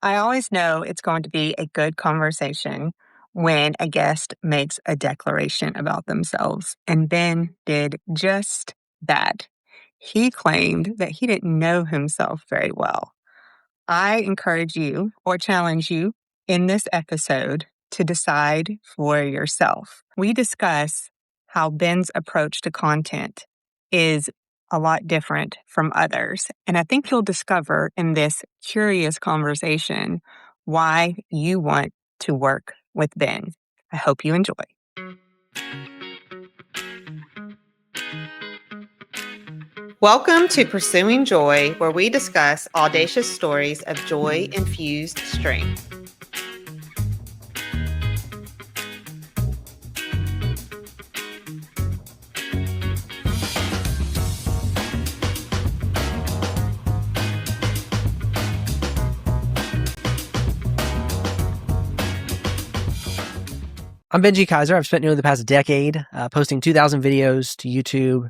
I always know it's going to be a good conversation when a guest makes a declaration about themselves. And Ben did just that. He claimed that he didn't know himself very well. I encourage you or challenge you in this episode to decide for yourself. We discuss how Ben's approach to content is a lot different from others. And I think you'll discover in this curious conversation why you want to work with Ben. I hope you enjoy. Welcome to Pursuing Joy, where we discuss audacious stories of joy-infused strength. I'm Benji Kaiser. I've spent nearly the past decade posting 2,000 videos to YouTube,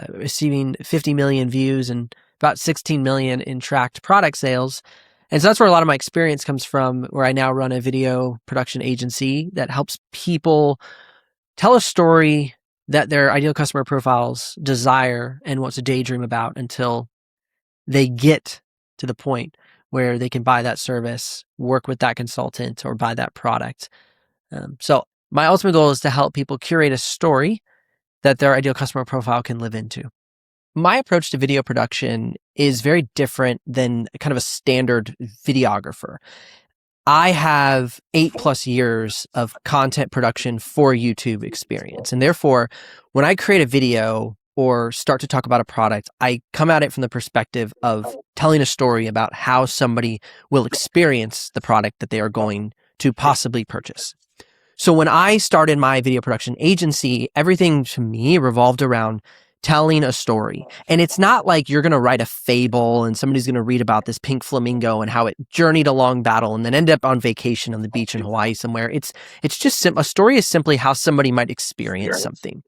receiving 50 million views and about 16 million in tracked product sales. And so that's where a lot of my experience comes from, where I now run a video production agency that helps people tell a story that their ideal customer profiles desire and want to daydream about until they get to the point where they can buy that service, work with that consultant, or buy that product. So my ultimate goal is to help people curate a story that their ideal customer profile can live into. My approach to video production is very different than kind of a standard videographer. I have 8+ years of content production for YouTube experience. And therefore, when I create a video or start to talk about a product, I come at it from the perspective of telling a story about how somebody will experience the product that they are going to possibly purchase. So when I started my video production agency, everything to me revolved around telling a story. And it's not like you're going to write a fable and somebody's going to read about this pink flamingo and how it journeyed along battle and then ended up on vacation on the beach in Hawaii somewhere. It's just a story is simply how somebody might experience something.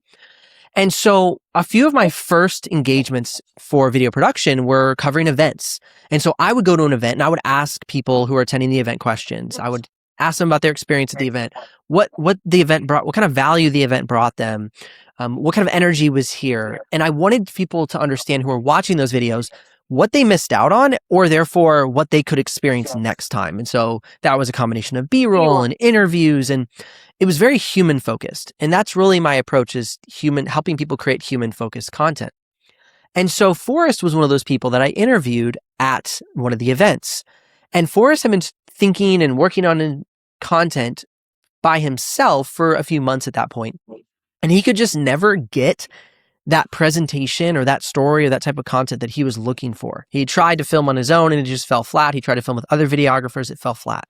And so a few of my first engagements for video production were covering events. And so I would go to an event and I would ask people who are attending the event questions. I would ask them about their experience at the event, what the event brought, what kind of value the event brought them, what kind of energy was here. And I wanted people to understand who are watching those videos, what they missed out on, or therefore what they could experience next time. And so that was a combination of B-roll and interviews, and it was very human focused. And that's really my approach, is helping people create human focused content. And so Forrest was one of those people that I interviewed at one of the events. And Forrest had been thinking and working on content by himself for a few months at that point. And he could just never get that presentation or that story or that type of content that he was looking for. He tried to film on his own and it just fell flat. He tried to film with other videographers, it fell flat.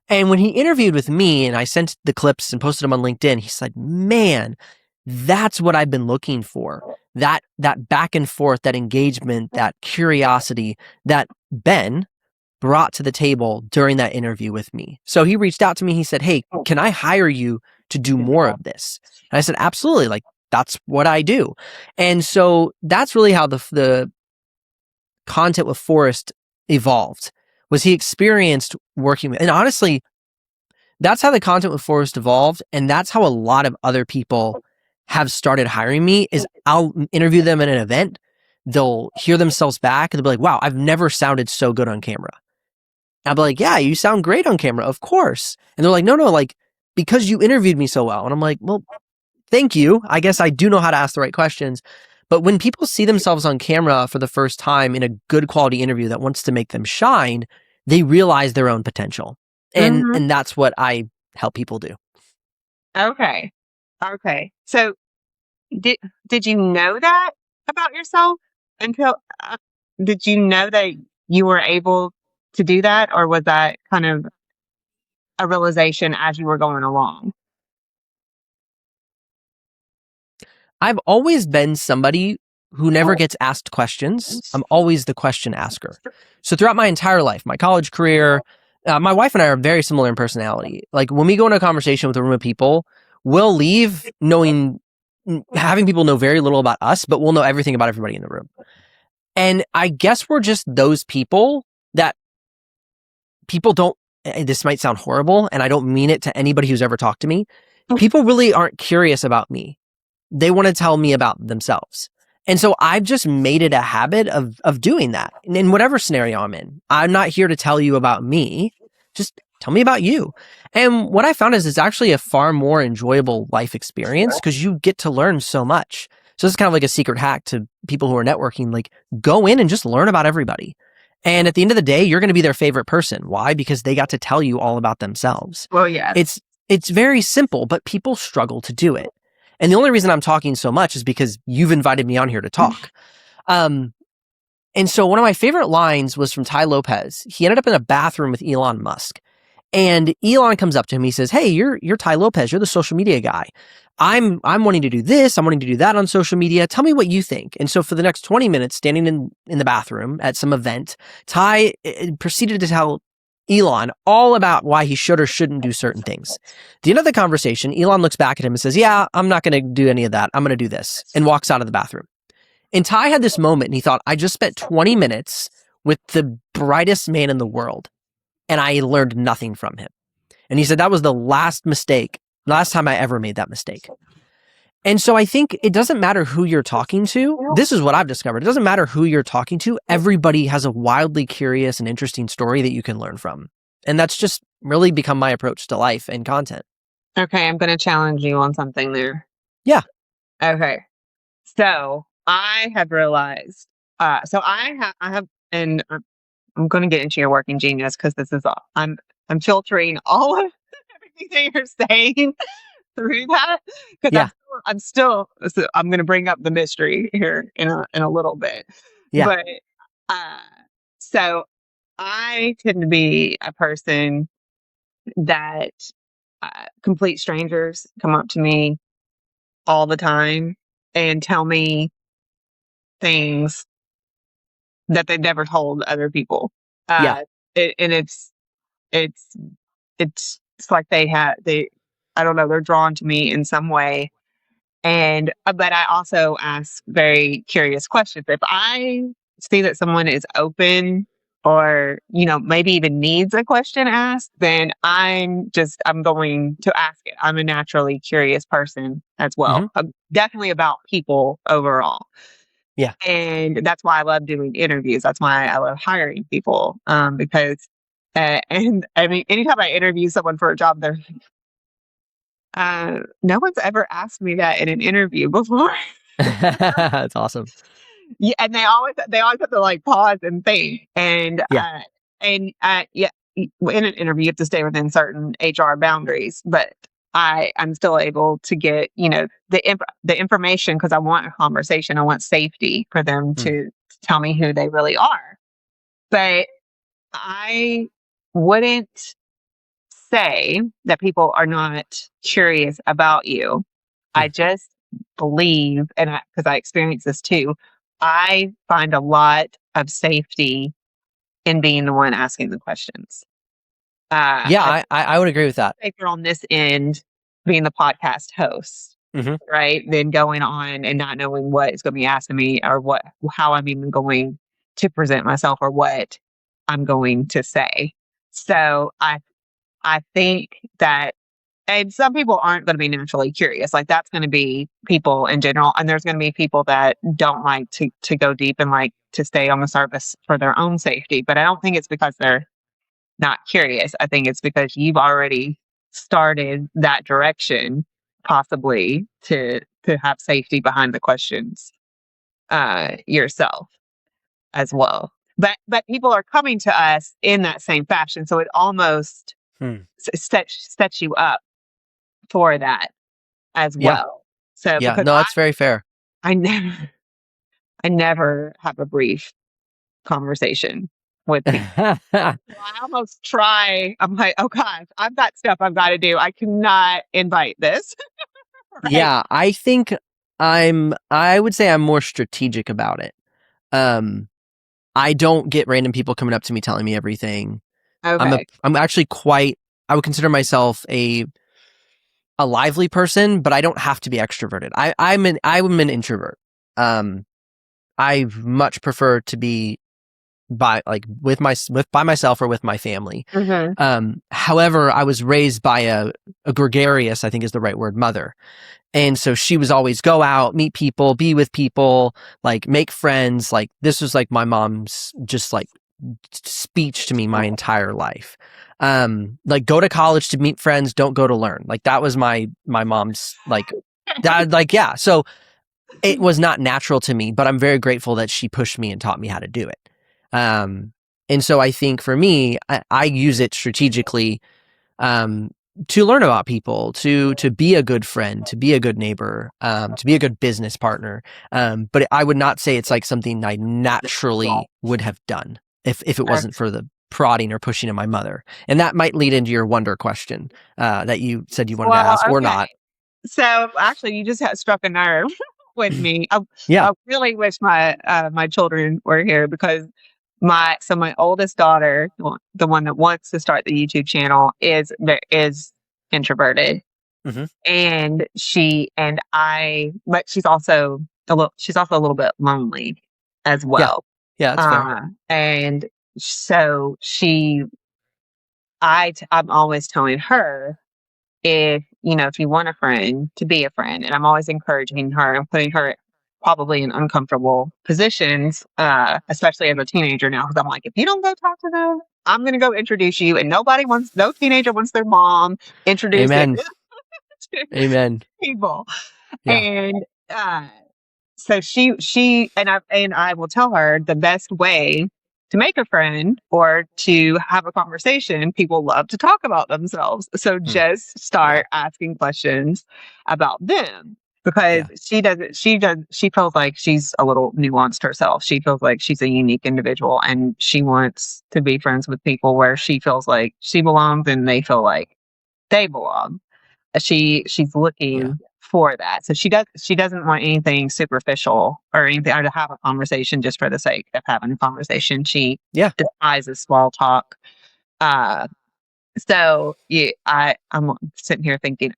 And when he interviewed with me and I sent the clips and posted them on LinkedIn, he said, man, that's what I've been looking for. That back and forth, that engagement, that curiosity that Ben brought to the table during that interview with me. So he reached out to me. He said, hey, can I hire you to do more of this? And I said, absolutely. Like, that's what I do. And so that's really how the content with Forrest evolved, was he experienced working with, and honestly, that's how the content with Forrest evolved. And that's how a lot of other people have started hiring me, is I'll interview them at an event. They'll hear themselves back and they'll be like, wow, I've never sounded so good on camera. I'll be like, yeah, you sound great on camera, of course. And they're like, no, like, because you interviewed me so well. And I'm like, well, thank you. I guess I do know how to ask the right questions. But when people see themselves on camera for the first time in a good quality interview that wants to make them shine, they realize their own potential. And that's what I help people do. Okay. So did you know that about yourself until did you know that you were able to do that, or was that kind of a realization as you were going along? I've always been somebody who never gets asked questions. I'm always the question asker. So throughout my entire life, my college career, my wife and I are very similar in personality. Like when we go into a conversation with a room of people, we'll leave having people know very little about us, but we'll know everything about everybody in the room. And I guess we're just those people that people don't, this might sound horrible, and I don't mean it to anybody who's ever talked to me. People really aren't curious about me. They want to tell me about themselves. And so I've just made it a habit of doing that in whatever scenario I'm in. I'm not here to tell you about me. Just tell me about you. And what I found is it's actually a far more enjoyable life experience because you get to learn so much. So it's kind of like a secret hack to people who are networking, like go in and just learn about everybody. And at the end of the day, you're going to be their favorite person. Why? Because they got to tell you all about themselves. Well, yes. It's very simple, but people struggle to do it. And the only reason I'm talking so much is because you've invited me on here to talk. And so one of my favorite lines was from Tai Lopez. He ended up in a bathroom with Elon Musk. And Elon comes up to him. He says, "Hey, you're Tai Lopez. You're the social media guy. I'm wanting to do this. I'm wanting to do that on social media. Tell me what you think." And so for the next 20 minutes, standing in the bathroom at some event, Tai proceeded to tell Elon all about why he should or shouldn't do certain things. At the end of the conversation, Elon looks back at him and says, "Yeah, I'm not going to do any of that. I'm going to do this," and walks out of the bathroom. And Tai had this moment and he thought, I just spent 20 minutes with the brightest man in the world and I learned nothing from him. And he said that was the last time I ever made that mistake. And so I think it doesn't matter who you're talking to. This is what I've discovered. It doesn't matter who you're talking to. Everybody has a wildly curious and interesting story that you can learn from. And that's just really become my approach to life and content. Okay, I'm going to challenge you on something there. Yeah. Okay. So I have realized, and I'm going to get into your working genius because this is all, I'm filtering all of everything that you're saying through that because Yeah. I'm going to bring up the mystery here in a little bit. Yeah. But uh, so I tend to be a person that complete strangers come up to me all the time and tell me things that they've never told other people. Yeah. And it's it's like I don't know, they're drawn to me in some way. And but I also ask very curious questions. If I see that someone is open or, maybe even needs a question asked, then I'm going to ask it. I'm a naturally curious person as well. Mm-hmm. Definitely about people overall. Yeah. And that's why I love doing interviews. That's why I love hiring people. Because and I mean, anytime I interview someone for a job, they're no one's ever asked me that in an interview before. That's awesome. Yeah, and they always have to like pause and think. Yeah. Yeah, in an interview you have to stay within certain HR boundaries, but I'm still able to get, the information because I want a conversation. I want safety for them Mm. to tell me who they really are. But I wouldn't say that people are not curious about you. I Mm. just believe, and because I experience this too, I find a lot of safety in being the one asking the questions. I Yeah, I would agree with that. safer on this end being the podcast host, Mm-hmm. right? Than going on and not knowing what is going to be asked of me or how I'm even going to present myself or what I'm going to say. So I think that, and some people aren't going to be naturally curious. Like that's going to be people in general. And there's going to be people that don't like to go deep and like to stay on the surface for their own safety. But I don't think it's because they're not curious. I think it's because you've already started that direction, possibly to have safety behind the questions yourself as well. But people are coming to us in that same fashion. So it almost Hmm. sets you up for that as Yeah. well. So Yeah. because No, that's very fair. I never I never have a brief conversation with people. I almost try. I'm like, oh gosh, I've got stuff I've got to do. I cannot invite this. Right. Yeah, I think I would say I'm more strategic about it. I don't get random people coming up to me telling me everything. Okay. I'm actually I would consider myself a lively person, but I don't have to be extroverted. I'm an introvert. I much prefer to be by myself or with my family. Mhm. However, I was raised by a gregarious, I think is the right word, mother. And so she was always go out, meet people, be with people, like make friends. Like this was like my mom's just like speech to me my entire life. Like go to college to meet friends, don't go to learn. Like that was my mom's like that, like, yeah. So it was not natural to me, but I'm very grateful that she pushed me and taught me how to do it. Um, and so I think for me, I use it strategically, um, to learn about people, to be a good friend, to be a good neighbor, to be a good business partner. But I would not say it's like something I naturally would have done if it wasn't for the prodding or pushing of my mother. And that might lead into your wonder question that you said you wanted to Well, ask or okay. not. So actually, you just had struck a nerve with me. Yeah. I really wish my children were here because my oldest daughter, the one that wants to start the YouTube channel, is introverted, Hmm. and but she's also a little bit lonely as Yeah. well. Yeah. That's fair. And so I'm always telling her, if you want a friend, to be a friend. And I'm always encouraging her and putting her probably in uncomfortable positions, especially as a teenager now. Because I'm like, if you don't go talk to them, I'm going to go introduce you. And no teenager wants their mom introducing Amen. to Amen. people. Yeah. And so I will tell her the best way to make a friend or to have a conversation. People love to talk about themselves, so Hmm. just Yeah. start asking questions about them, because Yeah. she feels like she's a little nuanced herself. She feels like she's a unique individual, and she wants to be friends with people where she feels like she belongs and they feel like they belong. She's Yeah. looking for that. So she doesn't want anything superficial or anything, or to have a conversation just for the sake of having a conversation. She Yeah. despises small talk. Uh so yeah, I'm sitting here thinking,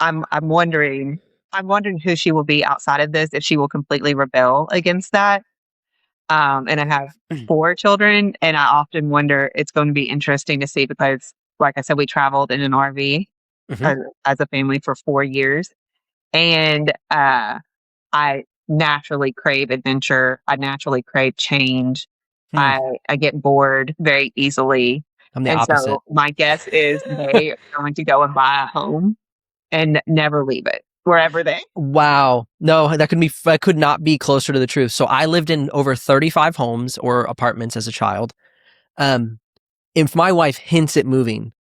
I'm wondering who she will be outside of this, if she will completely rebel against that. And I have four children, and I often wonder, it's going to be interesting to see, because like I said, we traveled in an RV Hmm. as, as a family for 4 years. And I naturally crave adventure. I naturally crave change. Hmm. I get bored very easily. I'm the And opposite. so my guess is they are going to go and buy a home and never leave it wherever they. Wow. No, that could not be closer to the truth. So I lived in over 35 homes or apartments as a child. Um, if my wife hints at moving,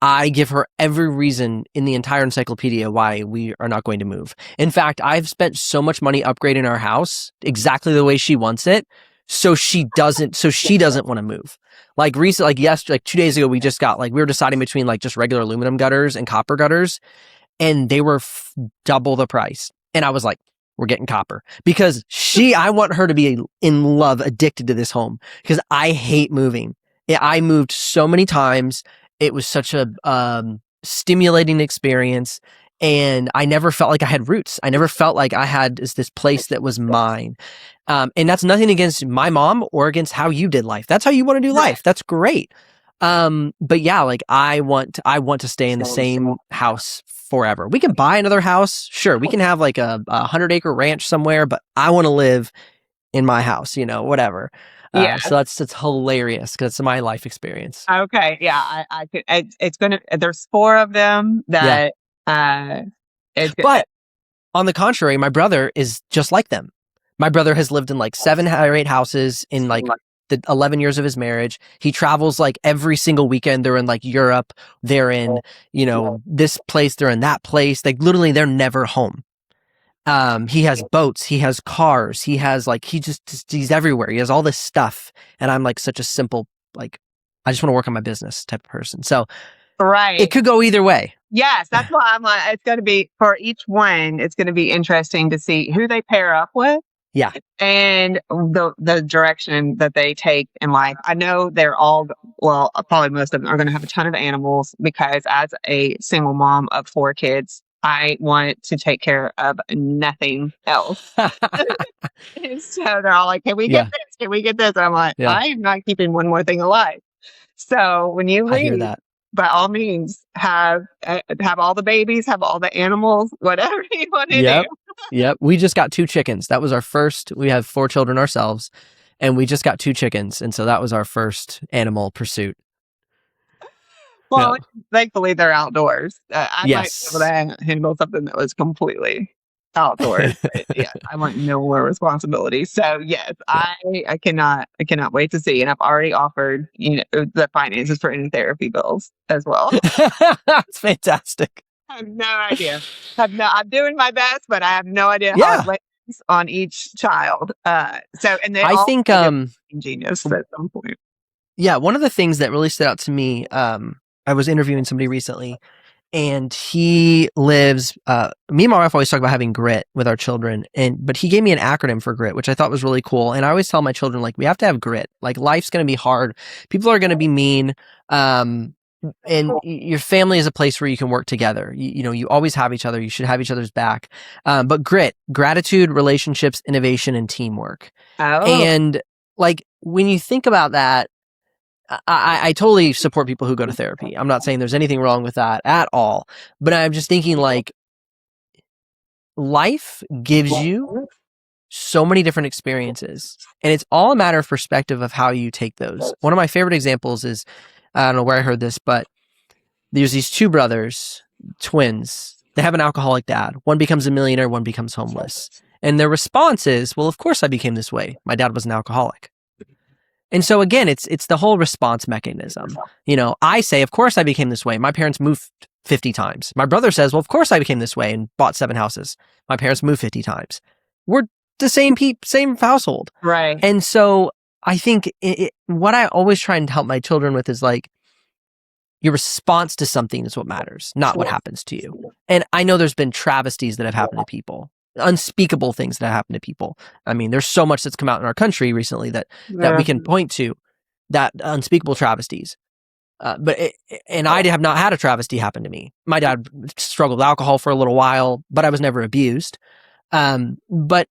I give her every reason in the entire encyclopedia why we are not going to move. In fact, I've spent so much money upgrading our house exactly the way she wants it. So she doesn't want to move. Like recently, like 2 days ago, we just got like, we were deciding between like just regular aluminum gutters and copper gutters, and they were double the price. And I was like, we're getting copper because I want her to be in love, addicted to this home because I hate moving. Yeah, I moved so many times. It was such a stimulating experience. And I never felt like I had roots. I never felt like I had this place that was mine. And that's nothing against my mom or against how you did life. That's how you want to do Right. life. That's great. But yeah, like I want to stay in the same house forever. We can buy another house. Sure. We can have like a 100-acre ranch somewhere, but I want to live in my house, whatever. Yeah. So that's hilarious because it's my life experience. Okay. Yeah. I could. It's gonna. There's four of them Yeah. that. It's. But on the contrary, my brother is just like them. My brother has lived in like 7 or 8 houses in like the 11 years of his marriage. He travels like every single weekend. They're in like Europe. They're in, this place. They're in that place. Like literally they're never home. He has boats. He has cars. He has like, he's everywhere. He has all this stuff. And I'm like such a simple, like, I just want to work on my business type of person. So it Right. could go either way. Yes, that's why I'm like, it's going to be for each one. It's going to be interesting to see who they pair up with Yeah. and the direction that they take in life. I know they're all, well, probably most of them are going to have a ton of animals, because as a single mom of four kids, I want to take care of nothing else. So they're all like, "Can we get Yeah. this? Can we get this? And I'm like, Yeah. I am not keeping one more thing alive. So when you I hear leave, that. by all means, have all the babies, have all the animals, whatever you want to do. Yep. Yep. We just got 2 chickens. That was our first. We have 4 children ourselves, and we just got 2 chickens. And so that was our first animal pursuit. Well, Yeah. thankfully they're outdoors. I might be able to Yes. handle something that was completely outdoors, but yeah, I want no more responsibility. So yes, Yeah. I cannot wait to see, and I've already offered the finances for any therapy bills as well. That's fantastic. I have no idea. I'm doing my best, but I have no idea how it Yeah. lands on each child. And they I all think, think I'm genius at some point. yeah, one of the things that really stood out to me, I was interviewing somebody recently, and he lives, me and my wife always talk about having grit with our children, but he gave me an acronym for grit, which I thought was really cool. And I always tell my children, like, we have to have grit. Like, life's going to be hard. People are going to be mean. And your family is a place where you can work together. You always have each other. You should have each other's back. But grit, gratitude, relationships, innovation, and teamwork. Oh, And like, when you think about that, I totally support people who go to therapy. I'm not saying there's anything wrong with that at all. But I'm just thinking, like, life gives you so many different experiences, and it's all a matter of perspective of how you take those. One of my favorite examples is, I don't know where I heard this, but there's these 2 brothers, twins. They have an alcoholic dad. One becomes a millionaire, one becomes homeless. And their response is, well, of course I became this way. My dad was an alcoholic. And so again, it's the whole response mechanism. I say, of course I became this way. My parents moved 50 times. My brother says, well, of course I became this way and bought 7 houses. My parents moved 50 times. We're the same household. right. And so I think what I always try and help my children with is, like, your response to something is what matters, not what happens to you. And I know there's been travesties that have happened to people, unspeakable things that have happened to people. I mean, there's so much that's come out in our country recently that we Yeah. can point to, that unspeakable travesties. And I have not had a travesty happen to me. My dad struggled with alcohol for a little while, but I was never abused. But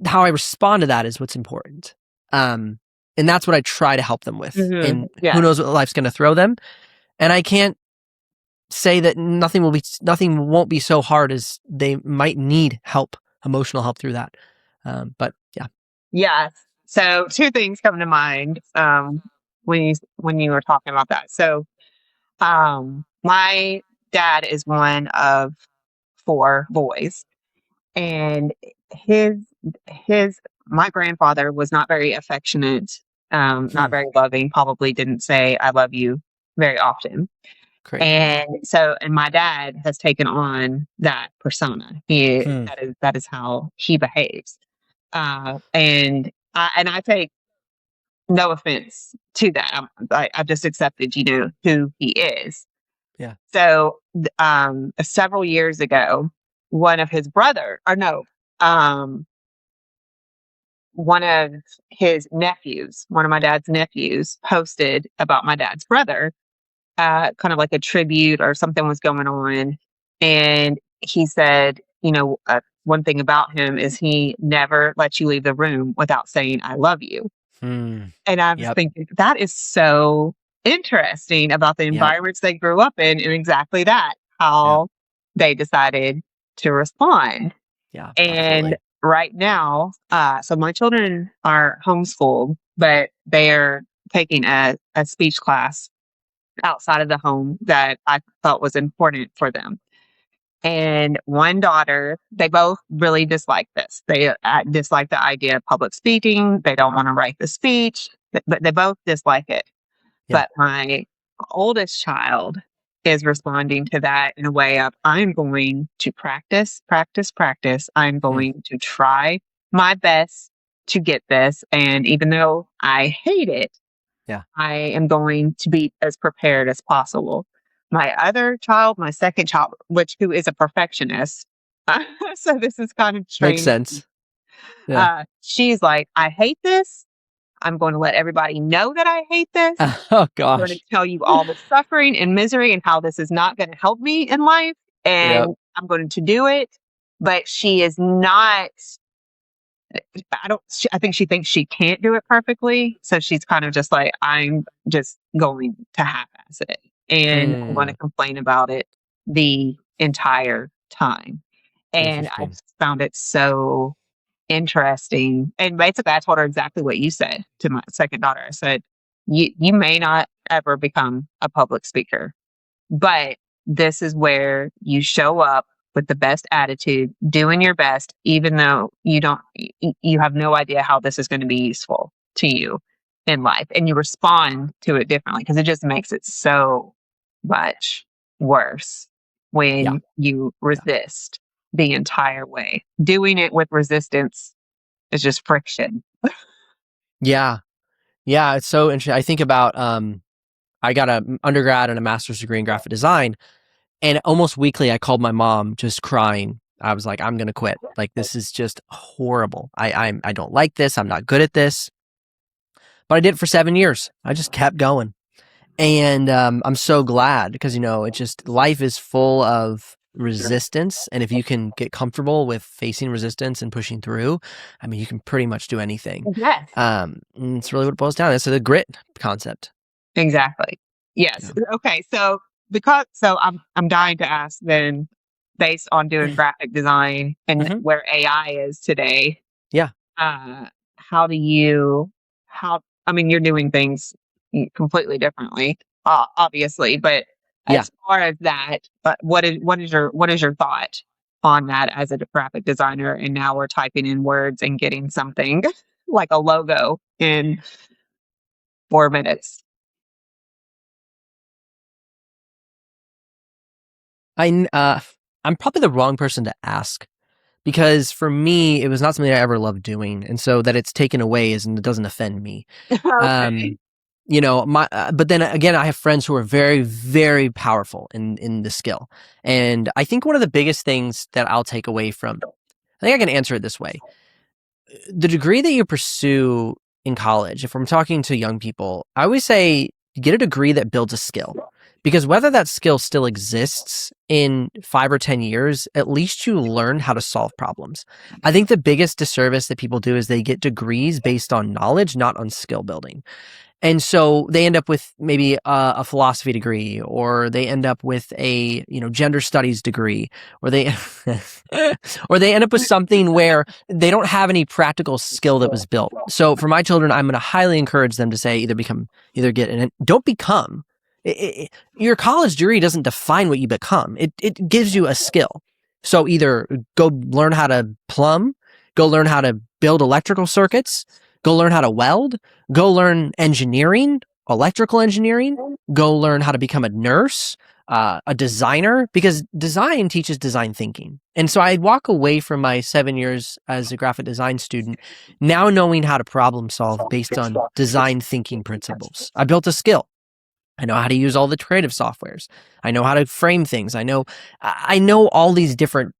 how I respond to that is what's important. And that's what I try to help them with. And who Yeah. knows what life's going to throw them. And I can't say that nothing won't be so hard as they might need help, emotional help through that. But yeah. Yes. So two things come to mind when you were talking about that. So my dad is one of 4 boys, and his his my grandfather was not very affectionate, not Hmm. very loving, probably didn't say I love you very often. Great. And my dad has taken on that persona. He Hmm. that is how he behaves. And I take no offense to that. I've just accepted, who he is. Yeah. So, several years ago, one of his brother, or no, um, one of his nephews, one of my dad's nephews, posted about my dad's brother, kind of like a tribute or something was going on, and he said, one thing about him is he never lets you leave the room without saying "I love you." Hmm. And I was Yep. thinking, that is so interesting about the Yep. environments they grew up in, and exactly that, Yep. how they decided to respond. Yeah. And Absolutely. right now, so my children are homeschooled, but they are taking a speech class outside of the home that I felt was important for them. And one daughter, they both really dislike this. They dislike the idea of public speaking. They don't want to write the speech, but they both dislike it. Yeah. But my oldest child is responding to that in a way of, I'm going to practice, practice, practice. I'm Hmm. going to try my best to get this. And even though I hate it, Yeah. I am going to be as prepared as possible. My other child, my second child, who is a perfectionist, so this is kind of Makes strange. sense. Yeah. She's like, I hate this. I'm going to let everybody know that I hate this. Oh I'm going to gosh. tell you all the suffering and misery and how this is not going to help me in life. Yep. And I'm going to do it. But she is not I think she thinks she can't do it perfectly. So she's kind of just like, I'm just going to half-ass it. And I'm going to Mm, complain about it the entire time. And I interesting. found it so interesting. And basically, I told her exactly what you said to my second daughter. I said, you may not ever become a public speaker, but this is where you show up with the best attitude, doing your best, even though you have no idea how this is going to be useful to you in life. And you respond to it differently because it just makes it so much worse Yeah. when you Yeah. resist the entire way. Doing it with resistance is just friction. Yeah. Yeah. It's so interesting. I think about, I got an undergrad and a master's degree in graphic design. And almost weekly, I called my mom just crying. I was like, I'm going to quit. Like, this is just horrible. I don't like this. I'm not good at this. But I did it for 7 years. I just kept going. And I'm so glad because, it just life is full of resistance. And if you can get comfortable with facing resistance and pushing through, I mean, you can pretty much do anything. Yes. And it's really what it boils down to. It's the grit concept. Exactly. Yes. Yeah. Okay. I'm dying to ask then, based on doing graphic design and Hmm. where AI is today, Yeah. uh, how do you how I mean you're doing things completely differently, obviously, but Yeah. as far as that, what is your thought on that as a graphic designer? And now we're typing in words and getting something like a logo in 4 minutes. I'm probably the wrong person to ask because for me, it was not something I ever loved doing. And so that it's taken away it doesn't offend me. Okay. Um, but then again, I have friends who are very, very powerful in the skill. And I think one of the biggest things that I'll take away from, I think I can answer it this way. The degree that you pursue in college, if I'm talking to young people, I always say get a degree that builds a skill. Because whether that skill still exists in 5 or 10 years, at least you learn how to solve problems. I think the biggest disservice that people do is they get degrees based on knowledge, not on skill building. And so they end up with maybe a philosophy degree, or they end up with a gender studies degree, or they or they end up with something where they don't have any practical skill that was built. So for my children, I'm going to highly encourage them to say either get an don't become. Your college degree doesn't define what you become. It gives you a skill. So either go learn how to plumb, go learn how to build electrical circuits, go learn how to weld, go learn engineering, electrical engineering, go learn how to become a nurse, a designer, because design teaches design thinking. And so I walk away from my 7 years as a graphic design student now knowing how to problem solve based on design thinking principles. I built a skill. I know how to use all the creative softwares. I know how to frame things. I know all these different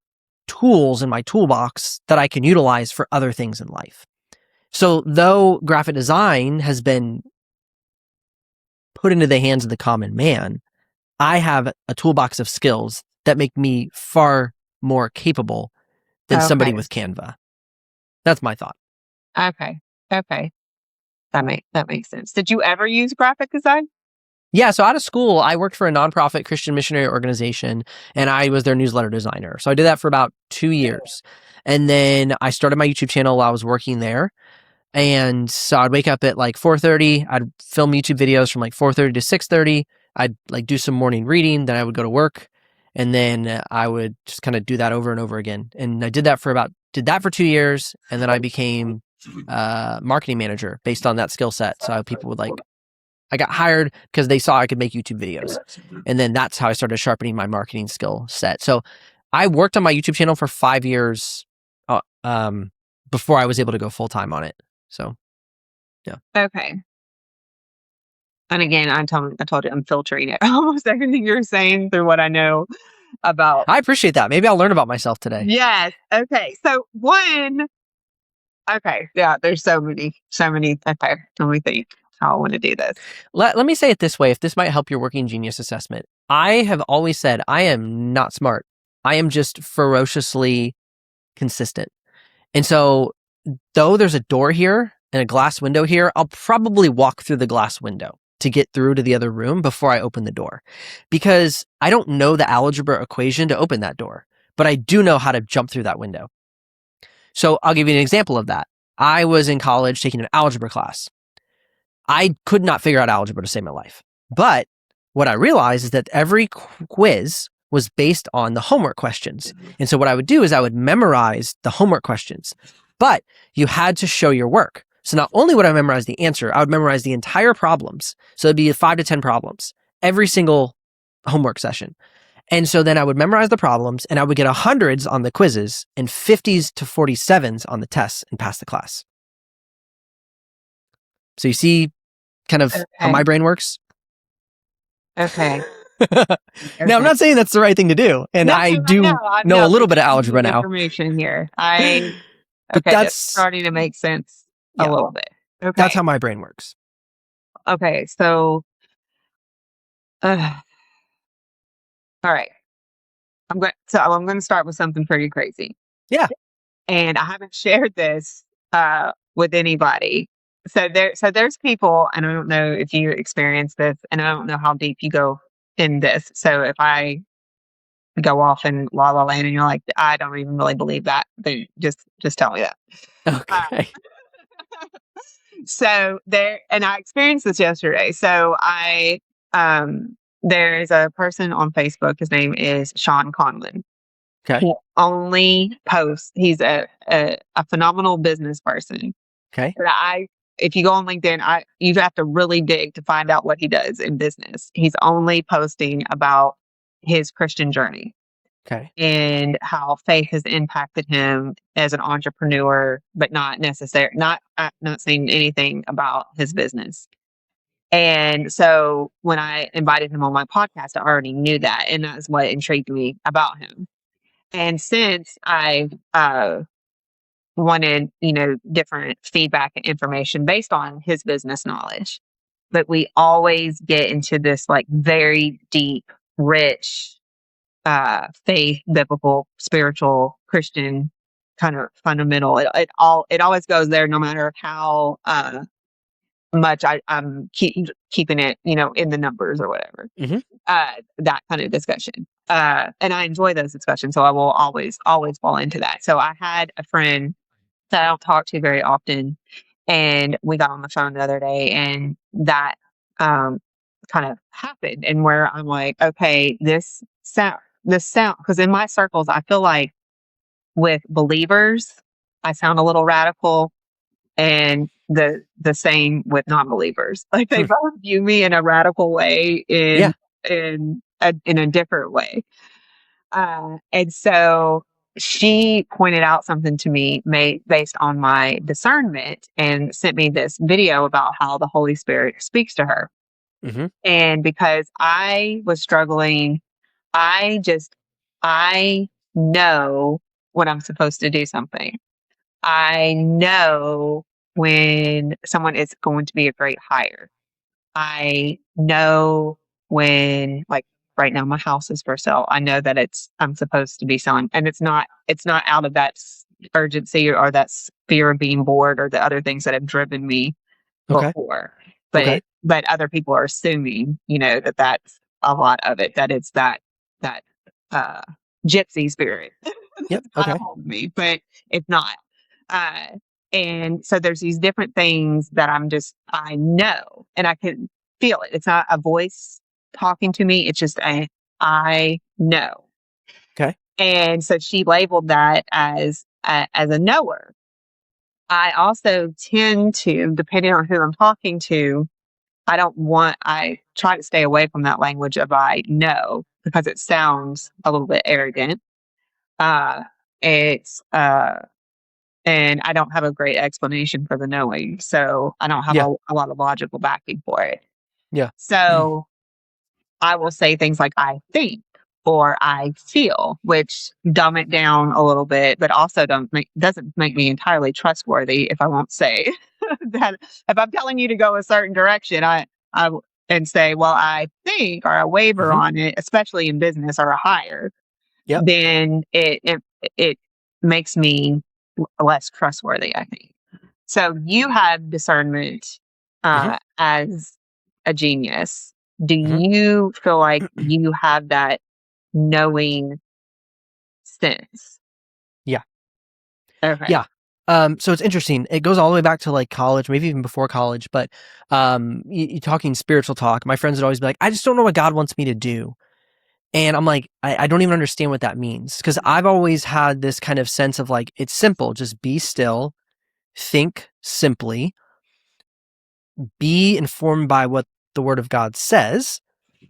tools in my toolbox that I can utilize for other things in life. So though graphic design has been put into the hands of the common man, I have a toolbox of skills that make me far more capable than somebody Okay. with Canva. That's my thought. Okay. Okay. That makes sense. Did you ever use graphic design? Yeah, so out of school, I worked for a nonprofit Christian missionary organization and I was their newsletter designer. So I did that for about 2 years. And then I started my YouTube channel while I was working there. And so I'd wake up at like 4:30. I'd film YouTube videos from like 4:30 to 6:30. I'd like do some morning reading. Then I would go to work, and then I would just kind of do that over and over again. And I did that for 2 years, and then I became marketing manager based on that skill set. So people would I got hired because they saw I could make YouTube videos, and then that's how I started sharpening my marketing skill set. So I worked on my YouTube channel for 5 years, before I was able to go full time on it. So yeah. Okay. And again, I told you I'm filtering it. Almost everything you're saying through what I know about. I appreciate that. Maybe I'll learn about myself today. Yes. Okay. So one. Okay. Yeah. There's so many. So many. Okay. Let me think how I want to do this. Let me say it this way, if this might help your working genius assessment. I have always said I am not smart. I am just ferociously consistent. And so though there's a door here and a glass window here, I'll probably walk through the glass window to get through to the other room before I open the door, because I don't know the algebra equation to open that door, but I do know how to jump through that window. So I'll give you an example of that. I was in college taking an algebra class. I could not figure out algebra to save my life. But what I realized is that every quiz was based on the homework questions. And so what I would do is I would memorize the homework questions, but you had to show your work. So not only would I memorize the answer, I would memorize the entire problems. So it'd be 5 to 10 problems every single homework session. And so then I would memorize the problems and I would get hundreds on the quizzes and 50s to 47s on the tests and pass the class. So you see kind of how my Okay. brain works? Okay. Now, I'm Okay. not saying that's the right thing to do. And No, I I know. do I know a know. little There's bit of some algebra good now, information here. but Okay, that's starting to make sense a yeah, little bit. that's Okay. how my brain works. Okay. So, uh, all right. I'm going to start with something pretty crazy. Yeah. And I haven't shared this with anybody. There's people, and I don't know if you experience this, and I don't know how deep you go in this. So if I go off in La La Land and you're like, I don't even really believe that, then just tell me that. Uh, Okay. so there, and I experienced this yesterday. There's a person on Facebook. His name is Sean Conlon. Okay. He only posts. He's a phenomenal business person. Okay. But if you go on LinkedIn, you have to really dig to find out what he does in business. He's only posting about his Christian journey Okay. and how faith has impacted him as an entrepreneur, but not necessarily not saying anything about his business. And so when I invited him on my podcast, I already knew that, and that's what intrigued me about him. And since I've wanted, different feedback and information based on his business knowledge, but we always get into this like very deep, rich, faith, biblical, spiritual, Christian kind of fundamental. It always goes there, no matter how much I'm keeping it, in the numbers or whatever. Hmm. That kind of discussion. And I enjoy those discussions, so I will always fall into that. So I had a friend that I don't talk to very often, and we got on the phone the other day, and that um, kind of happened, and where I'm like, okay, this sound, because in my circles, I feel like with believers, I sound a little radical, and the same with non-believers. Like they Hmm. both view me in a radical way, Yeah. in a different way. And so she pointed out something to me made based on my discernment and sent me this video about how the Holy Spirit speaks to her. Hmm. And because I was struggling, I just I know when I'm supposed to do something. I know when someone is going to be a great hire. I know when, like, right now my house is for sale. I know that I'm supposed to be selling, and it's not out of that urgency or that fear of being bored or the other things that have driven me Okay. before. Okay. But other people are assuming, that that's a lot of it, that it's that uh gypsy spirit Yep. that's got a Okay. hold of me, but it's not. Uh and so there's these different things that I know and I can feel it. It's not a voice talking to me, it's just I know. Okay. And so she labeled that as a knower. I also tend to, depending on who I'm talking to, I try to stay away from that language of I know because it sounds a little bit arrogant. Uh, it's, and I don't have a great explanation for the knowing. So I don't have Yeah. a lot of logical backing for it. Yeah. So I will say things like I think or I feel, which dumb it down a little bit, but also doesn't make me entirely trustworthy if I won't say that if I'm telling you to go a certain direction, I and say, well, I think or I waver Hmm. on it, especially in business or a hire, Yep. then it makes me. less trustworthy, I think. So you have discernment Hmm. as a genius. Do Hmm. you feel like you have that knowing sense? Yeah. Okay. Yeah. So it's interesting. It goes all the way back to like college, maybe even before college. But you talking spiritual talk, my friends would always be like, "I just don't know what God wants me to do," and I'm like, I don't even understand what that means because I've always had this kind of sense of like, it's simple, just be still, think simply, be informed by what the Word of God says,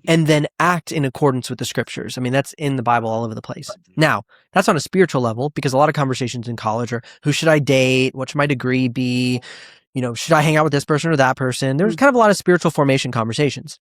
and then act in accordance with the scriptures. I mean, that's in the Bible all over the place. Now, that's on a spiritual level because a lot of conversations in college are who should I date? What should my degree be? Should I hang out with this person or that person? There's kind of a lot of spiritual formation conversations.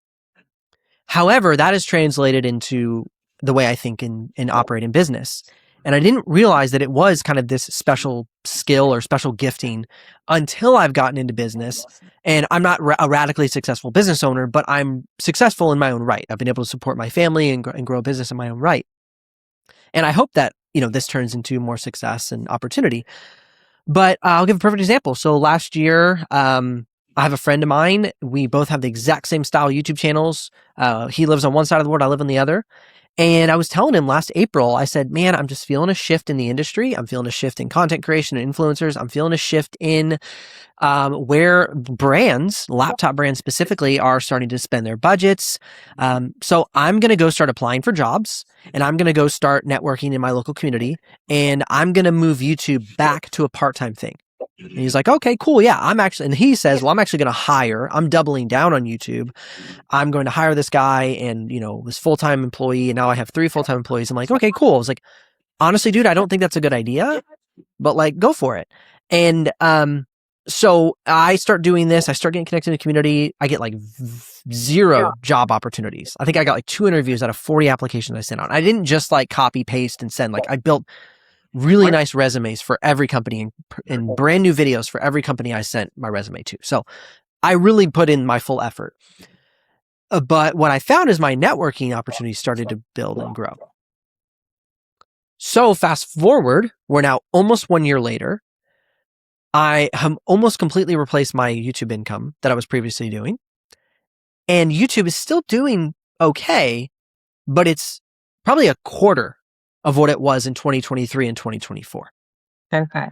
However, that is translated into the way I think and operate in business. And I didn't realize that it was kind of this special skill or special gifting until I've gotten into business. And I'm not a radically successful business owner, but I'm successful in my own right. I've been able to support my family and grow a business in my own right. And I hope that, this turns into more success and opportunity. But I'll give a perfect example. So last year, I have a friend of mine. We both have the exact same style YouTube channels. He lives on one side of the world, I live on the other. And I was telling him last April, I said, man, I'm just feeling a shift in the industry. I'm feeling a shift in content creation and influencers. I'm feeling a shift in where brands, laptop brands specifically, are starting to spend their budgets. So I'm going to go start applying for jobs and I'm going to go start networking in my local community and I'm going to move YouTube back to a part-time thing. And he's like, okay, cool. Yeah, and he says, well, I'm actually going to I'm doubling down on YouTube. I'm going to hire this guy and, this full-time employee. And now I have 3 full-time employees. I'm like, okay, cool. I was like, honestly, dude, I don't think that's a good idea, but like, go for it. And, so I start doing this. I start getting connected to the community. I get like 0 job opportunities. I think I got like 2 interviews out of 40 applications I sent out. I didn't just like copy, paste, and send. Like I built really nice resumes for every company and brand new videos for every company I sent my resume to. So I really put in my full effort. But what I found is my networking opportunities started to build and grow. So fast forward, we're now almost 1 year later. I have almost completely replaced my YouTube income that I was previously doing. And YouTube is still doing okay, but it's probably a quarter of what it was in 2023 and 2024. Okay.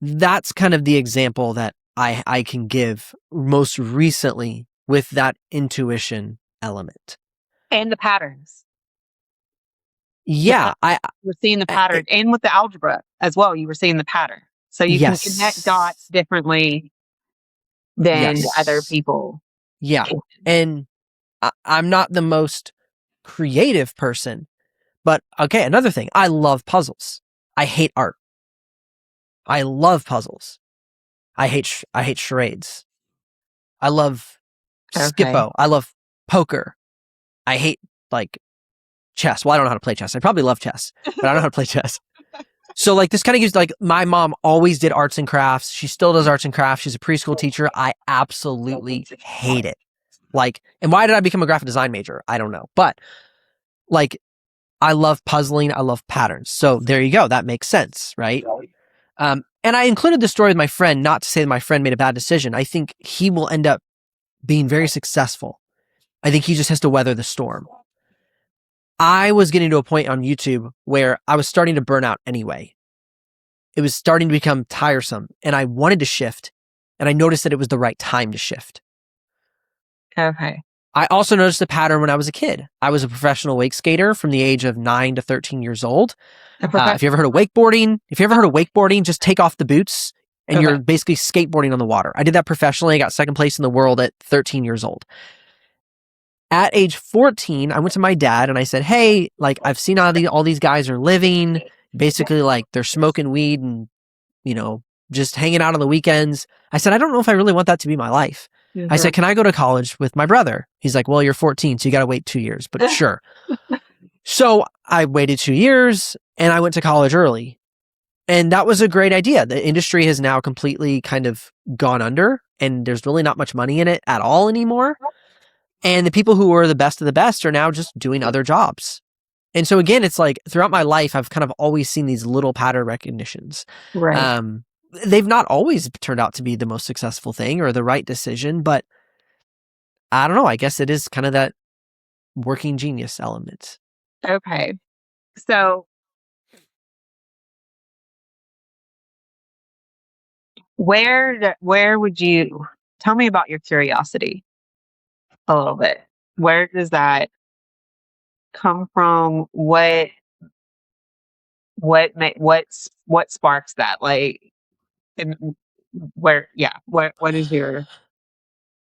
That's kind of the example that I can give most recently with that intuition element. And the patterns. The Yeah, pattern. You were seeing the pattern, and with the algebra as well, you were seeing the pattern. So you can connect dots yes, differently than other yes, people. yeah. And I'm not the most creative person, but okay, another thing, I love puzzles. I hate art. I love puzzles. I hate charades. I love Okay. Skippo. I love poker. I hate like chess. Well, I don't know how to play chess. I probably love chess, but I don't know how to play chess. So like this kind of gives like my mom always did arts and crafts. She still does arts and crafts. She's a preschool teacher. I absolutely hate it. Like, and why did I become a graphic design major? I don't know. But like, I love puzzling. I love patterns. So there you go. That makes sense, right? And I included the story with my friend, not to say that my friend made a bad decision. I think he will end up being very successful. I think he just has to weather the storm. I was getting to a point on YouTube where I was starting to burn out anyway. It was starting to become tiresome and I wanted to shift. And I noticed that it was the right time to shift. Okay. I also noticed a pattern when I was a kid. I was a professional wake skater from the age of 9 to 13 years old. If you ever heard of wakeboarding, just take off the boots and you're basically skateboarding on the water. I did that professionally. I got second place in the world at 13 years old. At age 14, I went to my dad and I said, hey, like I've seen all these guys are living, basically like they're smoking weed and, just hanging out on the weekends. I said, I don't know if I really want that to be my life. I said, can I go to college with my brother? He's like, well, you're 14, so you got to wait 2 years, but sure. So I waited 2 years and I went to college early. And that was a great idea. The industry has now completely kind of gone under and there's really not much money in it at all anymore. And the people who were the best of the best are now just doing other jobs. And so again, it's like throughout my life, I've kind of always seen these little pattern recognitions. Right. Um, they've not always turned out to be the most successful thing or the right decision, but I don't know. I guess it is kind of that working genius element. Okay. So where would you tell me about your curiosity a little bit? Where does that come from? What sparks that? Like, and where? Yeah. What is your?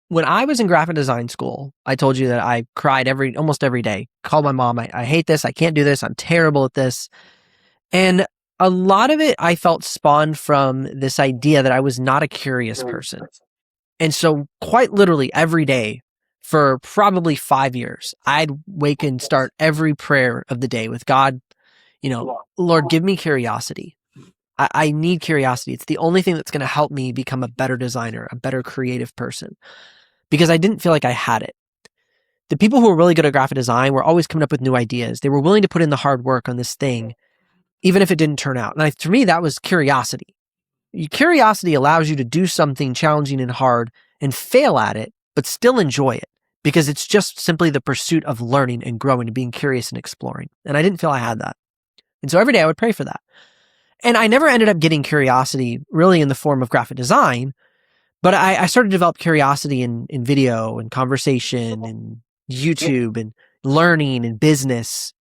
When I was in graphic design school, I told you that I cried almost every day. Called my mom. I hate this. I can't do this. I'm terrible at this. And a lot of it I felt spawned from this idea that I was not a curious person. And so, quite literally, every day for probably 5 years, I'd wake and start every prayer of the day with God, Lord, give me curiosity. I need curiosity. It's the only thing that's going to help me become a better designer, a better creative person, because I didn't feel like I had it. The people who were really good at graphic design were always coming up with new ideas. They were willing to put in the hard work on this thing, even if it didn't turn out. And for me, that was curiosity. Curiosity allows you to do something challenging and hard and fail at it, but still enjoy it because it's just simply the pursuit of learning and growing and being curious and exploring. And I didn't feel I had that. And so every day I would pray for that. And I never ended up getting curiosity really in the form of graphic design, but I started to develop curiosity in video and conversation and YouTube and learning and business.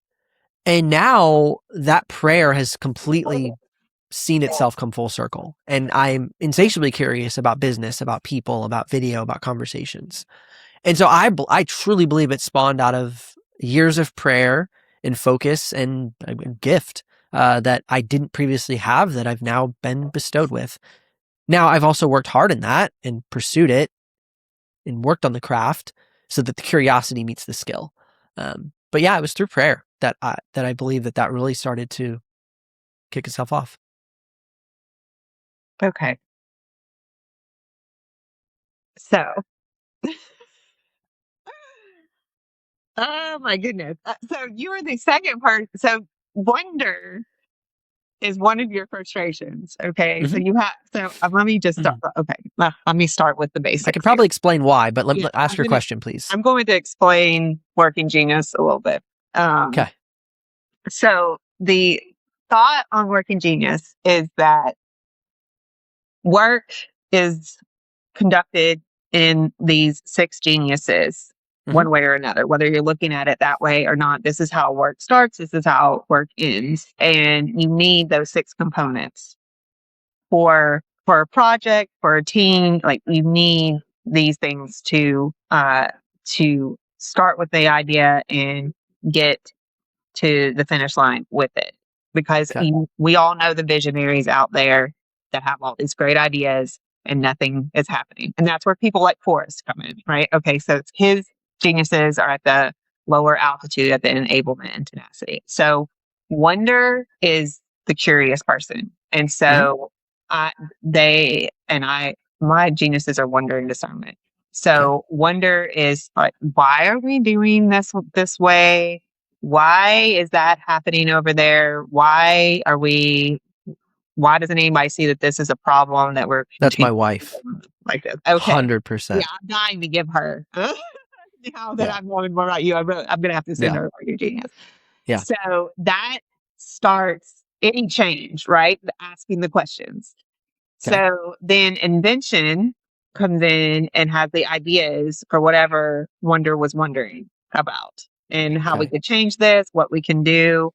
And now that prayer has completely seen itself come full circle. And I'm insatiably curious about business, about people, about video, about conversations. And so I truly believe it spawned out of years of prayer and focus and a gift that I didn't previously have that I've now been bestowed with. Now, I've also worked hard in that and pursued it and worked on the craft so that the curiosity meets the skill. But yeah, it was through prayer that I believe that really started to kick itself off. Okay. So, oh my goodness. So you were the second part. So wonder is one of your frustrations. Okay. So Hmm. you have, so let me just start. Hmm. Okay. Let me start with the I could basics here. probably explain why, but Yeah. ask your question, please. I'm going to explain working genius a little bit. Um, Okay. so the thought on working genius is that work is conducted in these six geniuses, Hmm. one way or another, whether you're looking at it that way or not. This is how work starts. This is how work ends. And you need those six components for a project, for a team. Like you need these things to start with the idea and get to the finish line with it. Because Okay. we all know the visionaries out there that have all these great ideas and nothing is happening. And that's where people like Forrest come in, right? Okay, so it's his geniuses are at the lower altitude at the enablement and tenacity. So wonder is the curious person. And Hmm. so I, my geniuses are wonder and discernment. Okay. So wonder is like, why are we doing this way? Why is that happening over there? Why doesn't anybody see that this is a problem that we're That's my continuing wife. like this? Okay. Yeah, 100%. I'm dying to give her. Now that Yeah. I've learned more about you, I'm going to have to send Yeah. her your genius. Yeah. So that starts any change, right? Asking the questions. Okay. So then invention comes in and has the ideas for whatever Wonder was wondering about and how we Okay. could change this, what we can do.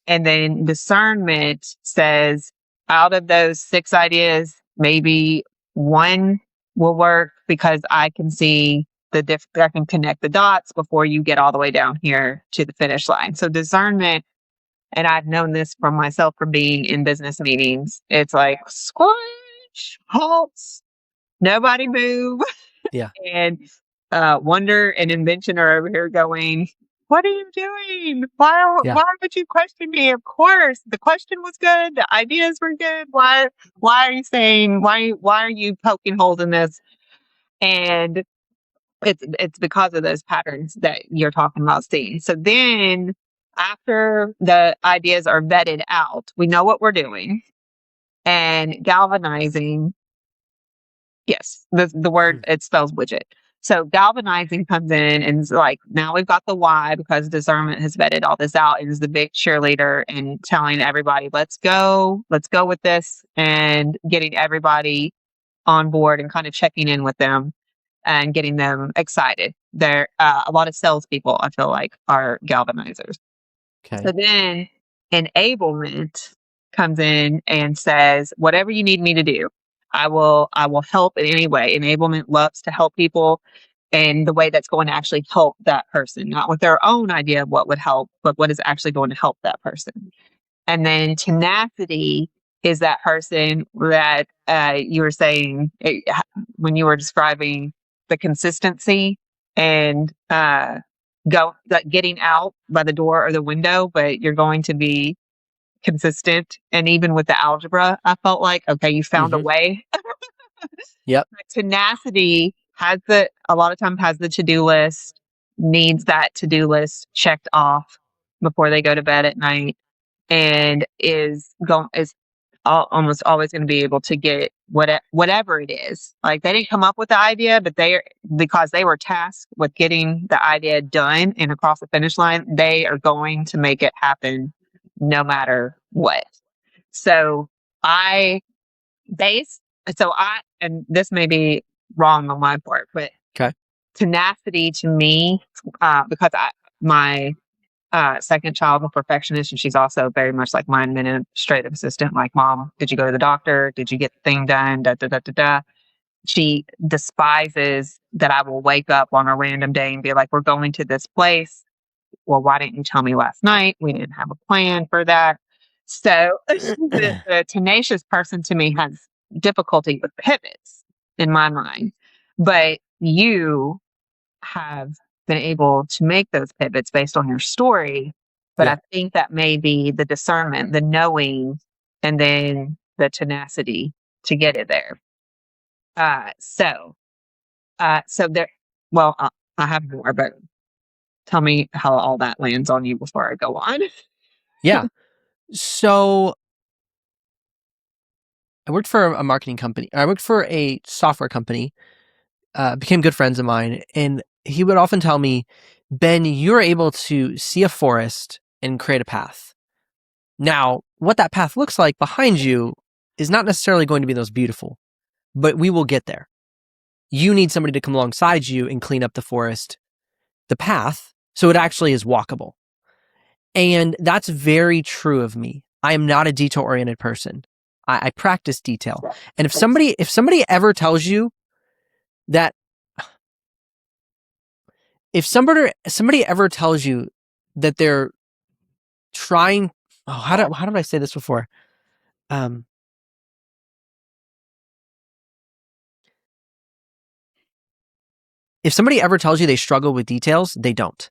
And then discernment says out of those six ideas, maybe one will work because I can see I can connect the dots before you get all the way down here to the finish line. So discernment, and I've known this from myself from being in business meetings, it's like screech, halts, nobody move. Yeah. And wonder and invention are over here going, what are you doing? Yeah. Why would you question me? Of course, the question was good. The ideas were good. Why are you saying, why are you poking holes in this? And it's because of those patterns that you're talking about seeing. So then after the ideas are vetted out, we know what we're doing, and galvanizing. Yes, the word, Mm. it spells widget. So galvanizing comes in and it's like, now we've got the why because discernment has vetted all this out and is the big cheerleader and telling everybody, let's go with this, and getting everybody on board and kind of checking in with them and getting them excited. There, a lot of salespeople, I feel like, are galvanizers. So Okay. then enablement comes in and says, whatever you need me to do, I will help in any way. Enablement loves to help people in the way that's going to actually help that person, not with their own idea of what would help, but what is actually going to help that person. And then tenacity is that person that you were saying when you were describing the consistency and getting out by the door or the window, but you're going to be consistent. And even with the algebra, I felt like, okay, you found a Mm-hmm. way. Yep. Tenacity has a lot of times has the to-do list, needs that to-do list checked off before they go to bed at night, and is almost always going to be able to get whatever it is. Like, they didn't come up with the idea, but because they were tasked with getting the idea done and across the finish line, they are going to make it happen no matter what. So I base and this may be wrong on my part, but Okay. tenacity to me, because my second child, a perfectionist, and she's also very much like my administrative assistant. Like, mom, did you go to the doctor? Did you get the thing done? Da da da da da. She despises that I will wake up on a random day and be like, "We're going to this place." Well, why didn't you tell me last night? We didn't have a plan for that. So the tenacious person to me has difficulty with pivots in my mind, but you have been able to make those pivots based on your story. But Yeah. I think that may be the discernment, the knowing, and then the tenacity to get it there. Uh, so, so there, well, I have more, but tell me how all that lands on you before I go on. Yeah. So I worked for a marketing company. I worked for a software company, became good friends of mine. And he would often tell me, Ben, you're able to see a forest and create a path. Now, what that path looks like behind you is not necessarily going to be those beautiful, but we will get there. You need somebody to come alongside you and clean up the forest, the path, so it actually is walkable. And that's very true of me. I am not a detail oriented person. I practice detail. And if somebody ever tells you that, if somebody ever tells you that they're trying, oh, how did I say this before? Um, if somebody ever tells you they struggle with details, they don't.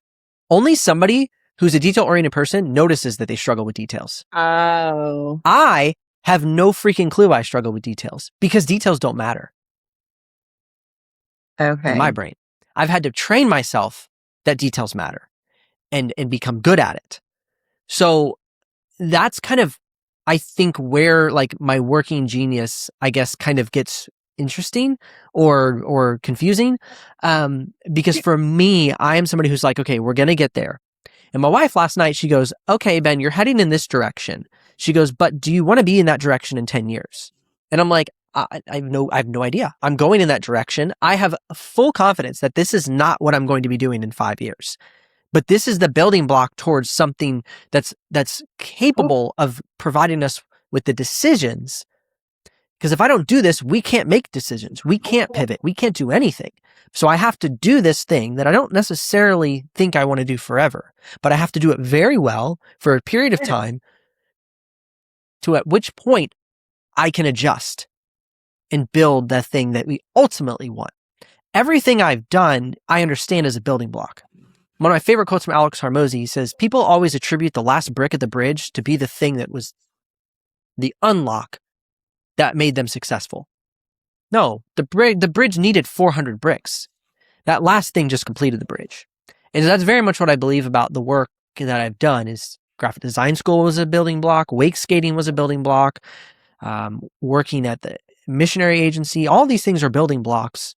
Only somebody who's a detail oriented person notices that they struggle with details. Oh, I have no freaking clue I struggle with details because details don't matter in my okay. brain. I've had to train myself that details matter and become good at it. So that's kind of, I think, where like my working genius, I guess, kind of gets interesting or confusing. Because for me, I am somebody who's like, okay, we're going to get there. And my wife last night, she goes, okay, Ben, you're heading in this direction. She goes, but do you want to be in that direction in 10 years? And I'm like, I have no idea. I'm going in that direction. I have full confidence that this is not what I'm going to be doing in 5 years. But this is the building block towards something that's capable of providing us with the decisions. Because if I don't do this, we can't make decisions. We can't pivot. We can't do anything. So I have to do this thing that I don't necessarily think I want to do forever, but I have to do it very well for a period of time to at which point I can adjust and build the thing that we ultimately want. Everything I've done, I understand as a building block. One of my favorite quotes from Alex Hormozy, he says, people always attribute the last brick of the bridge to be the thing that was the unlock that made them successful. No, the bridge needed 400 bricks. That last thing just completed the bridge. And that's very much what I believe about the work that I've done is graphic design school was a building block, wake skating was a building block, working at the missionary agency. All these things are building blocks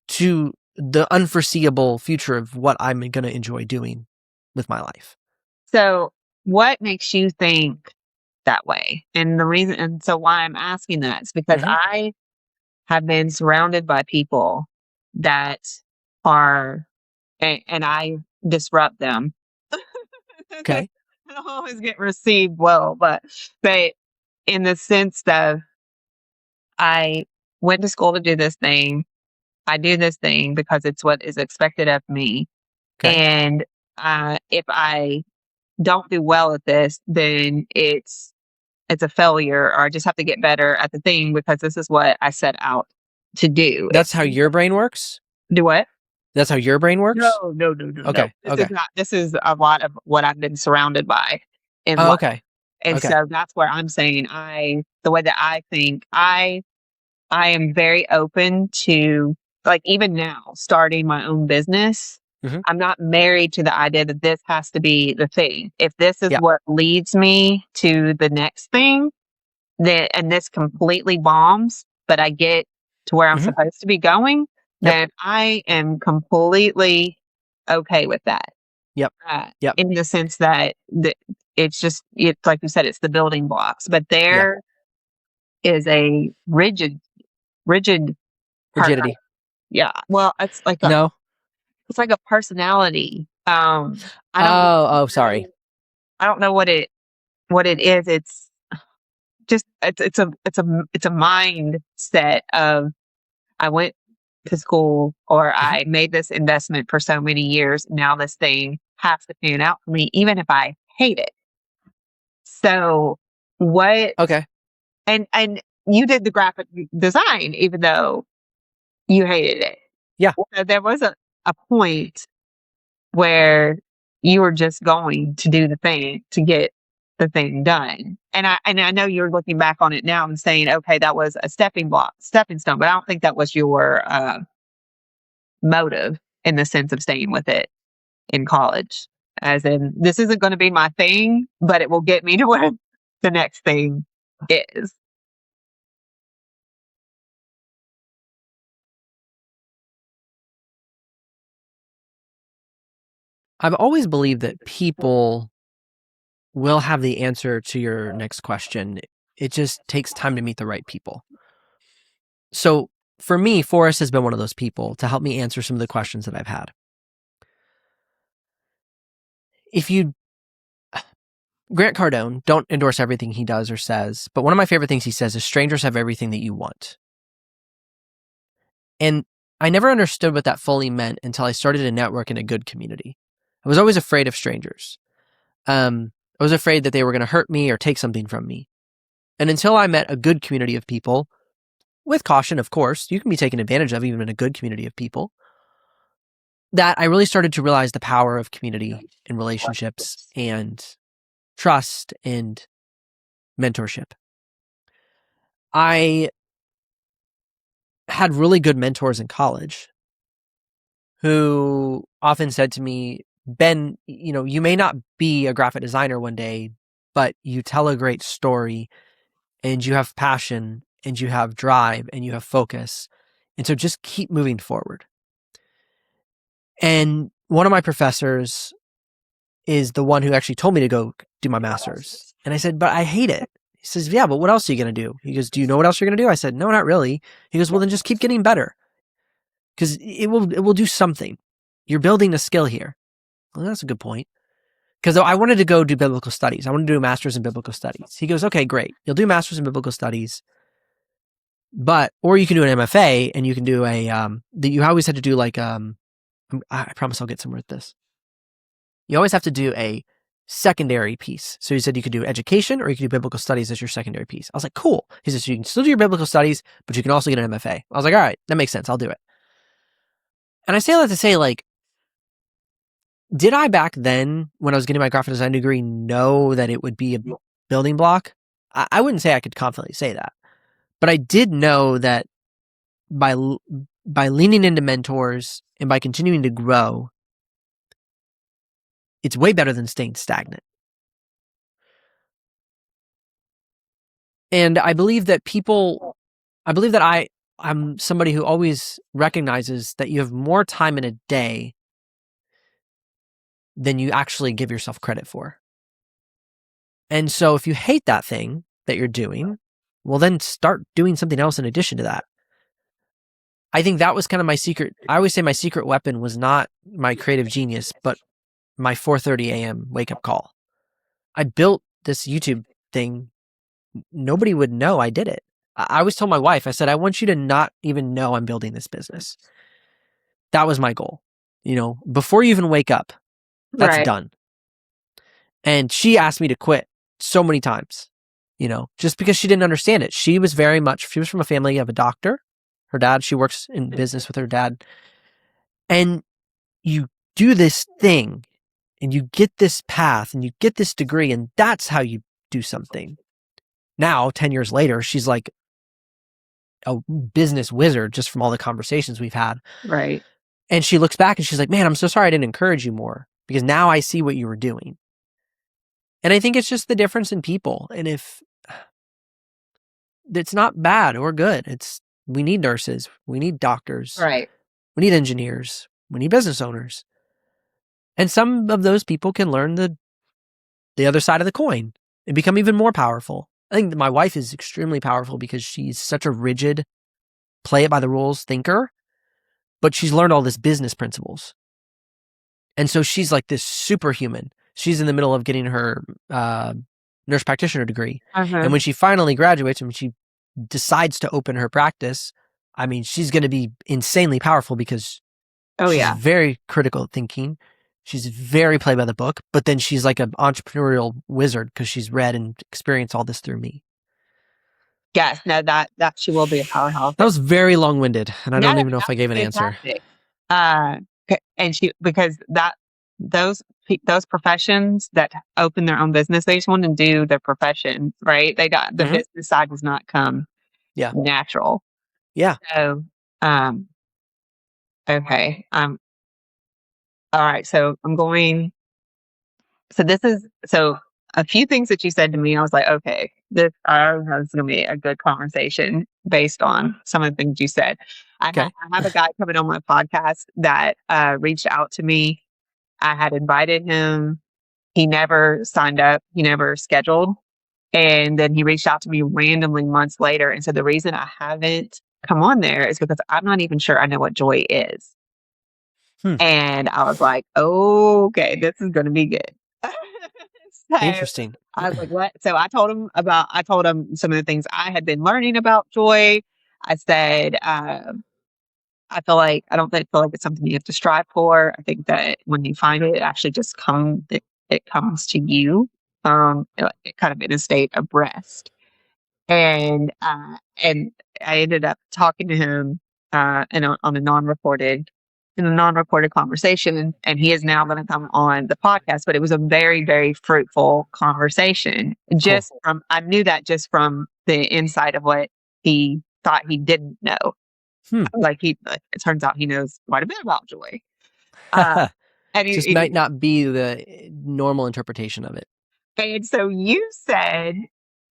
to the unforeseeable future of what I'm going to enjoy doing with my life. So, what makes you think that way? And the reason, and so why I'm asking that is because Hmm. I have been surrounded by people that are, and I disrupt them. I Okay. don't always get received well, but in the sense that I went to school to do this thing, I do this thing because it's what is expected of me, Okay. and if I don't do well at this, then it's a failure, or I just have to get better at the thing because this is what I set out to do. That's how your brain works? Do what? That's how your brain works? No, no, no, no, no. Okay. This is Okay. not. This is a lot of what I've been surrounded by in Oh, life, okay. and Okay. so that's where I'm saying the way that I think, I am very open to, like, even now, starting my own business. Hmm. I'm not married to the idea that this has to be the thing. If this is Yeah. what leads me to the next thing, then, and this completely bombs, but I get to where I'm Hmm. supposed to be going, Yep. then I am completely okay with that. Yep. Yep. In the sense that it's like you said, it's the building blocks, but Yeah. there is a rigid part. Rigidity. Yeah. Well, No. it's like a personality. I don't Oh, sorry. know. I don't know what it is. It's just it's a mindset of, I went to school, or Hmm. I made this investment for so many years. Now this thing has to pan out for me, even if I hate it. So what? Okay. And you did the graphic design, even though you hated it. Yeah. So there was a point where you were just going to do the thing to get the thing done. And I know you're looking back on it now and saying, okay, that was a stepping stone, but I don't think that was your motive in the sense of staying with it in college. As in, this isn't going to be my thing, but it will get me to where the next thing is. I've always believed that people will have the answer to your next question. It just takes time to meet the right people. So for me, Forrest has been one of those people to help me answer some of the questions that I've had. If you, Grant Cardone, don't endorse everything he does or says, but one of my favorite things he says is strangers have everything that you want. And I never understood what that fully meant until I started to network in a good community. I was always afraid of strangers. I was afraid that they were going to hurt me or take something from me. And until I met a good community of people, with caution, of course, you can be taken advantage of even in a good community of people, that I really started to realize the power of community and relationships and trust and mentorship. I had really good mentors in college who often said to me, Ben, you may not be a graphic designer one day, but you tell a great story and you have passion and you have drive and you have focus. And so just keep moving forward. And one of my professors is the one who actually told me to go do my master's. And I said, but I hate it. He says, yeah, but what else are you going to do? He goes, do you know what else you're going to do? I said, no, not really. He goes, well, then just keep getting better because it will do something. You're building a skill here. Well, that's a good point. Because I wanted to go do biblical studies. I wanted to do a master's in biblical studies. He goes, okay, great. You'll do a master's in biblical studies, or you can do an MFA and you can do you always had to do I promise I'll get somewhere with this. You always have to do a secondary piece. So he said you could do education or you could do biblical studies as your secondary piece. I was like, cool. He says, so you can still do your biblical studies, but you can also get an MFA. I was like, all right, that makes sense. I'll do it. And I say that to say, did I back then, when I was getting my graphic design degree, know that it would be a building block? I wouldn't say I could confidently say that. But I did know that by leaning into mentors and by continuing to grow, it's way better than staying stagnant. And I believe that I'm somebody who always recognizes that you have more time in a day than you actually give yourself credit for. And so if you hate that thing that you're doing, well, then start doing something else in addition to that. I think that was kind of my secret. I always say my secret weapon was not my creative genius, but my 4:30 a.m. wake up call. I built this YouTube thing. Nobody would know I did it. I always told my wife, I said, I want you to not even know I'm building this business. That was my goal. Before you even wake up, that's Right. done. And she asked me to quit so many times, just because she didn't understand it. She was from a family of a doctor. Her dad, she works in business with her dad. And you do this thing and you get this path and you get this degree, and that's how you do something. Now, 10 years later, she's like a business wizard just from all the conversations we've had. Right. And she looks back and she's like, man, I'm so sorry I didn't encourage you more, because now I see what you were doing. And I think it's just the difference in people. And if it's not bad or good, we need nurses, we need doctors, Right. we need engineers, we need business owners. And some of those people can learn the other side of the coin and become even more powerful. I think that my wife is extremely powerful because she's such a rigid, play it by the rules thinker, but she's learned all this business principles. And so she's like this superhuman. She's in the middle of getting her nurse practitioner degree. And when she finally graduates and when she decides to open her practice, I mean, she's going to be insanely powerful because she's very critical thinking. She's very play by the book, but then she's like an entrepreneurial wizard because she's read and experienced all this through me. Yes, no, that she will be a powerhouse. That was very long-winded, and I No, don't no, even know if I gave an answer. fantastic. And because those professions that open their own business, they just want to do their profession, right? The business side does not come natural. Yeah. So, okay. All right. So I'm going. So a few things that you said to me, I was like, okay, I know this is going to be a good conversation based on some of the things you said. I have a guy coming on my podcast that reached out to me. I had invited him. He never signed up. He never scheduled. And then he reached out to me randomly months later and said, the reason I haven't come on there is because I'm not even sure I know what joy is. And I was like, okay, this is going to be good. So Interesting. I was like, what? So I told him some of the things I had been learning about joy. I said, I don't feel like it's something you have to strive for. I think that when you find it, it actually just it comes to you, it kind of in a state of rest. And I ended up talking to him on a non-recorded conversation, and he is now going to come on the podcast. But it was a very, very fruitful conversation. I knew that just from the insight of what he thought he didn't know. It turns out he knows quite a bit about joy. And just might not be the normal interpretation of it. And so you said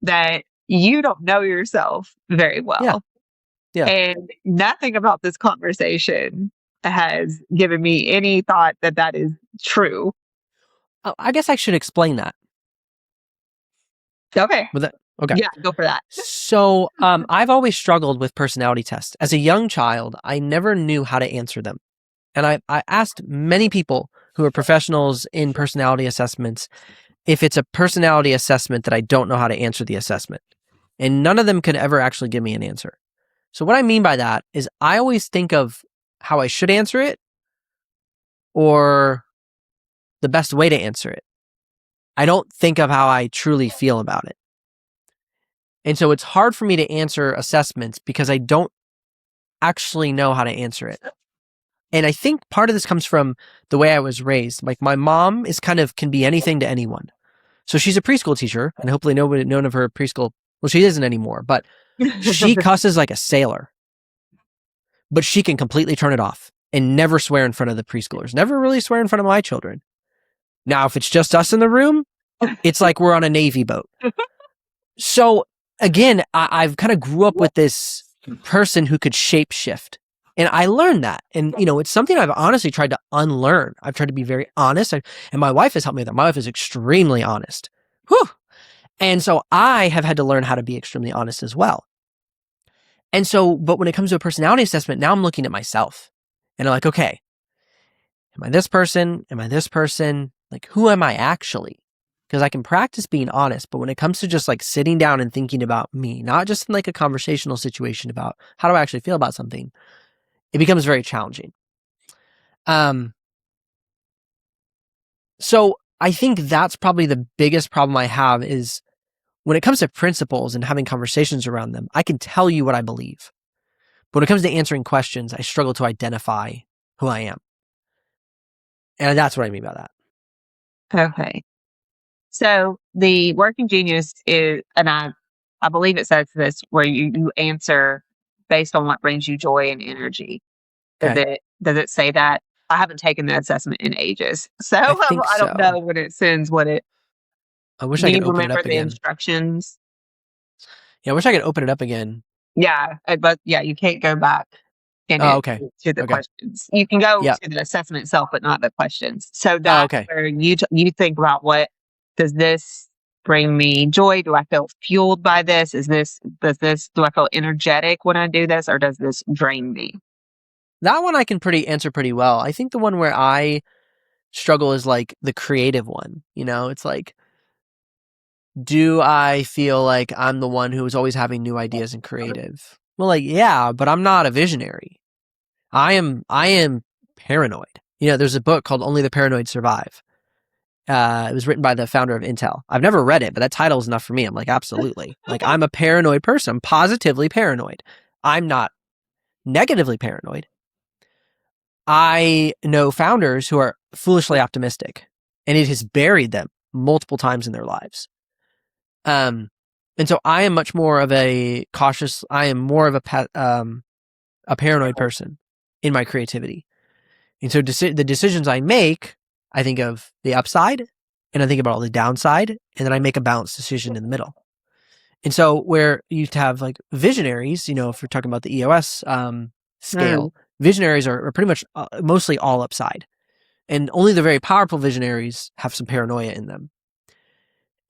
that you don't know yourself very well. Yeah. And nothing about this conversation has given me any thought that is true. I guess I should explain that. Okay. Okay. Yeah, go for that. So I've always struggled with personality tests. As a young child, I never knew how to answer them. And I asked many people who are professionals in personality assessments if it's a personality assessment that I don't know how to answer the assessment. And none of them could ever actually give me an answer. So what I mean by that is I always think of how I should answer it or the best way to answer it. I don't think of how I truly feel about it. And so it's hard for me to answer assessments because I don't actually know how to answer it. And I think part of this comes from the way I was raised. Like my mom can be anything to anyone. So she's a preschool teacher, and hopefully none of her preschool, well, she isn't anymore, but she cusses like a sailor. But she can completely turn it off and never swear in front of the preschoolers, never really swear in front of my children. Now, if it's just us in the room, it's like we're on a Navy boat. So again, I've kind of grew up with this person who could shapeshift. And I learned that. And, it's something I've honestly tried to unlearn. I've tried to be very honest. And my wife has helped me with that. My wife is extremely honest. Whew. And so I have had to learn how to be extremely honest as well. And so, but when it comes to a personality assessment, now I'm looking at myself and I'm like, okay, am I this person? Am I this person? Like, who am I actually? Because I can practice being honest, but when it comes to just like sitting down and thinking about me, not just in like a conversational situation about how do I actually feel about something, it becomes very challenging. Um, so I think that's probably the biggest problem I have is when it comes to principles and having conversations around them, I can tell you what I believe. But when it comes to answering questions, I struggle to identify who I am. And that's what I mean by that. Okay. So the working genius is, and I believe it says this, where you answer based on what brings you joy and energy. Okay. Does it say that? I haven't taken the assessment in ages, so I think I don't know so. when it sends what it. I wish Do I could you open it remember up the again. instructions? Yeah, I wish I could open it up again. Yeah, but yeah, you can't go back in Oh, it okay. to the Okay. questions. You can go Yeah. to the assessment itself, but not the questions. So Oh, that's okay. where you think about, what does this bring me joy? Do I feel fueled by this? Do I feel energetic when I do this, or does this drain me? That one I can answer pretty well. I think the one where I struggle is like the creative one. It's like, do I feel like I'm the one who is always having new ideas and creative? Well, like, yeah, but I'm not a visionary. I am paranoid. There's a book called Only the Paranoid Survive. It was written by the founder of Intel. I've never read it, but that title is enough for me. I'm like, absolutely. Like, I'm a paranoid person. I'm positively paranoid. I'm not negatively paranoid. I know founders who are foolishly optimistic, and it has buried them multiple times in their lives. Um, and so I am much more of a cautious. I am more of a paranoid person in my creativity. And so the decisions I make, I think of the upside, and I think about all the downside, and then I make a balanced decision in the middle. And so where you have like visionaries, if you're talking about the EOS Mm, scale, visionaries are pretty much mostly all upside, and only the very powerful visionaries have some paranoia in them.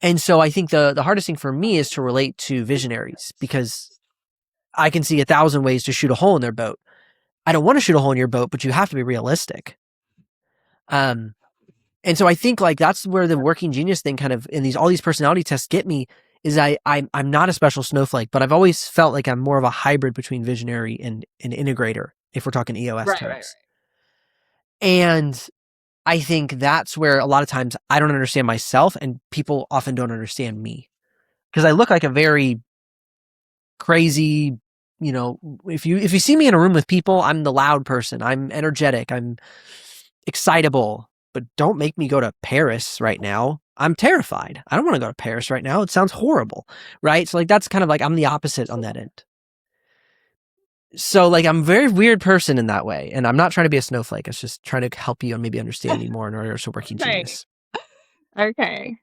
And so I think the hardest thing for me is to relate to visionaries because I can see 1,000 ways to shoot a hole in their boat. I don't want to shoot a hole in your boat, but you have to be realistic. Um, And so I think like that's where the working genius thing kind of in all these personality tests get me is I'm not a special snowflake, but I've always felt like I'm more of a hybrid between visionary and an integrator if we're talking EOS right. terms. And I think that's where a lot of times I don't understand myself and people often don't understand me because I look like a very crazy, if you see me in a room with people, I'm the loud person. I'm energetic. I'm excitable, but don't make me go to Paris right now. I'm terrified. I don't want to go to Paris right now. It sounds horrible, right? So like that's kind of like I'm the opposite on that end. So like I'm a very weird person in that way, and I'm not trying to be a snowflake. It's just trying to help you and maybe understand me more in order to working Okay. genius. Okay.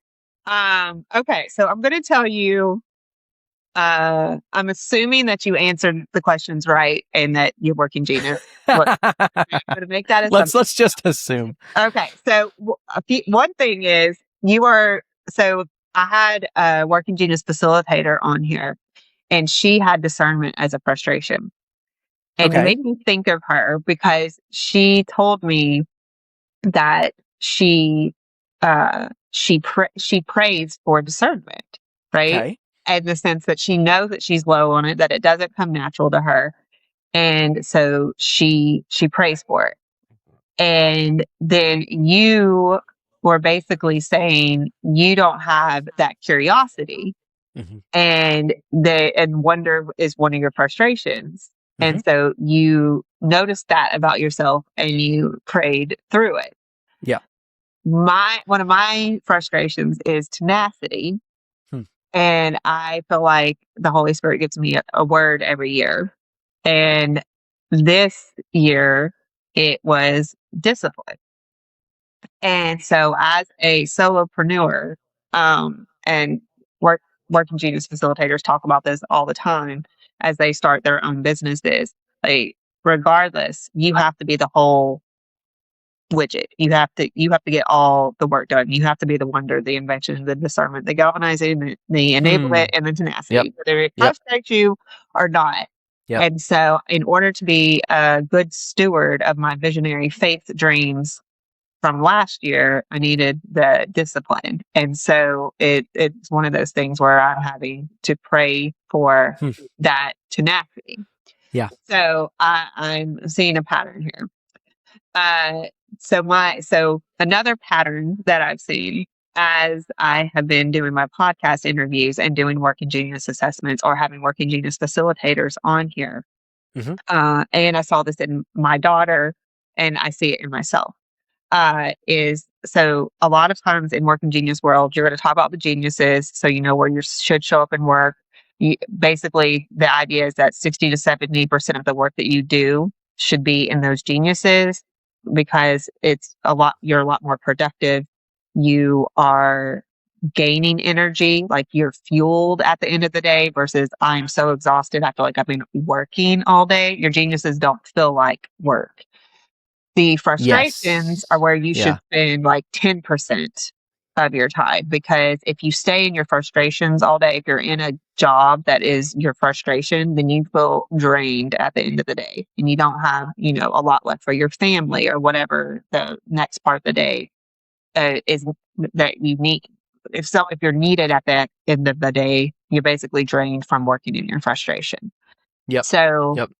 Okay. So I'm going to tell you. I'm assuming that you answered the questions right and that you're working genius. What I'm going to make that assumption. Let's just assume. Okay. So one thing is you are. So I had a working genius facilitator on here, and she had discernment as a frustration. And it Okay. made me think of her because she told me that she prays for discernment, right? Okay. In the sense that she knows that she's low on it, that it doesn't come natural to her, and so she prays for it. And then you were basically saying you don't have that curiosity, Hmm. and wonder is one of your frustrations. Hmm. And so you noticed that about yourself and you prayed through it. Yeah. My One of my frustrations is tenacity, Hmm. and I feel like the Holy Spirit gives me a word every year. And this year it was discipline. And so as a solopreneur, and work working genius facilitators talk about this all the time as they start their own businesses. Like regardless, you have to be the whole widget. You have to get all the work done. You have to be the wonder, the invention, the discernment, the galvanizing, the Hmm. enablement, and the Yep. tenacity, whether it Yep. frustrates you or not. Yep. And so, in order to be a good steward of my visionary faith dreams from last year, I needed the discipline. And so it's one of those things where I'm having to pray for Hmm. that tenacity. Yeah. So I'm seeing a pattern here. Uh, so another pattern that I've seen as I have been doing my podcast interviews and doing working genius assessments or having working genius facilitators on here, Hmm. and I saw this in my daughter, and I see it in myself. Is so a lot of times in working genius world, you're going to talk about the geniuses, so you know where you should show up and work. Basically, the idea is that 60 to 70% of the work that you do should be in those geniuses because it's a lot. You're a lot more productive. You are gaining energy, like you're fueled at the end of the day. Versus, I'm so exhausted. I feel like I've been working all day. Your geniuses don't feel like work. The frustrations are Yes. where you should Yeah. spend like 10% of your time, because if you stay in your frustrations all day, if you're in a job that is your frustration, then you feel drained at the end of the day and you don't have, a lot left for your family or whatever the next part of the day is that you need. If you're needed at the end of the day, you're basically drained from working in your frustration. Yep. So Yep.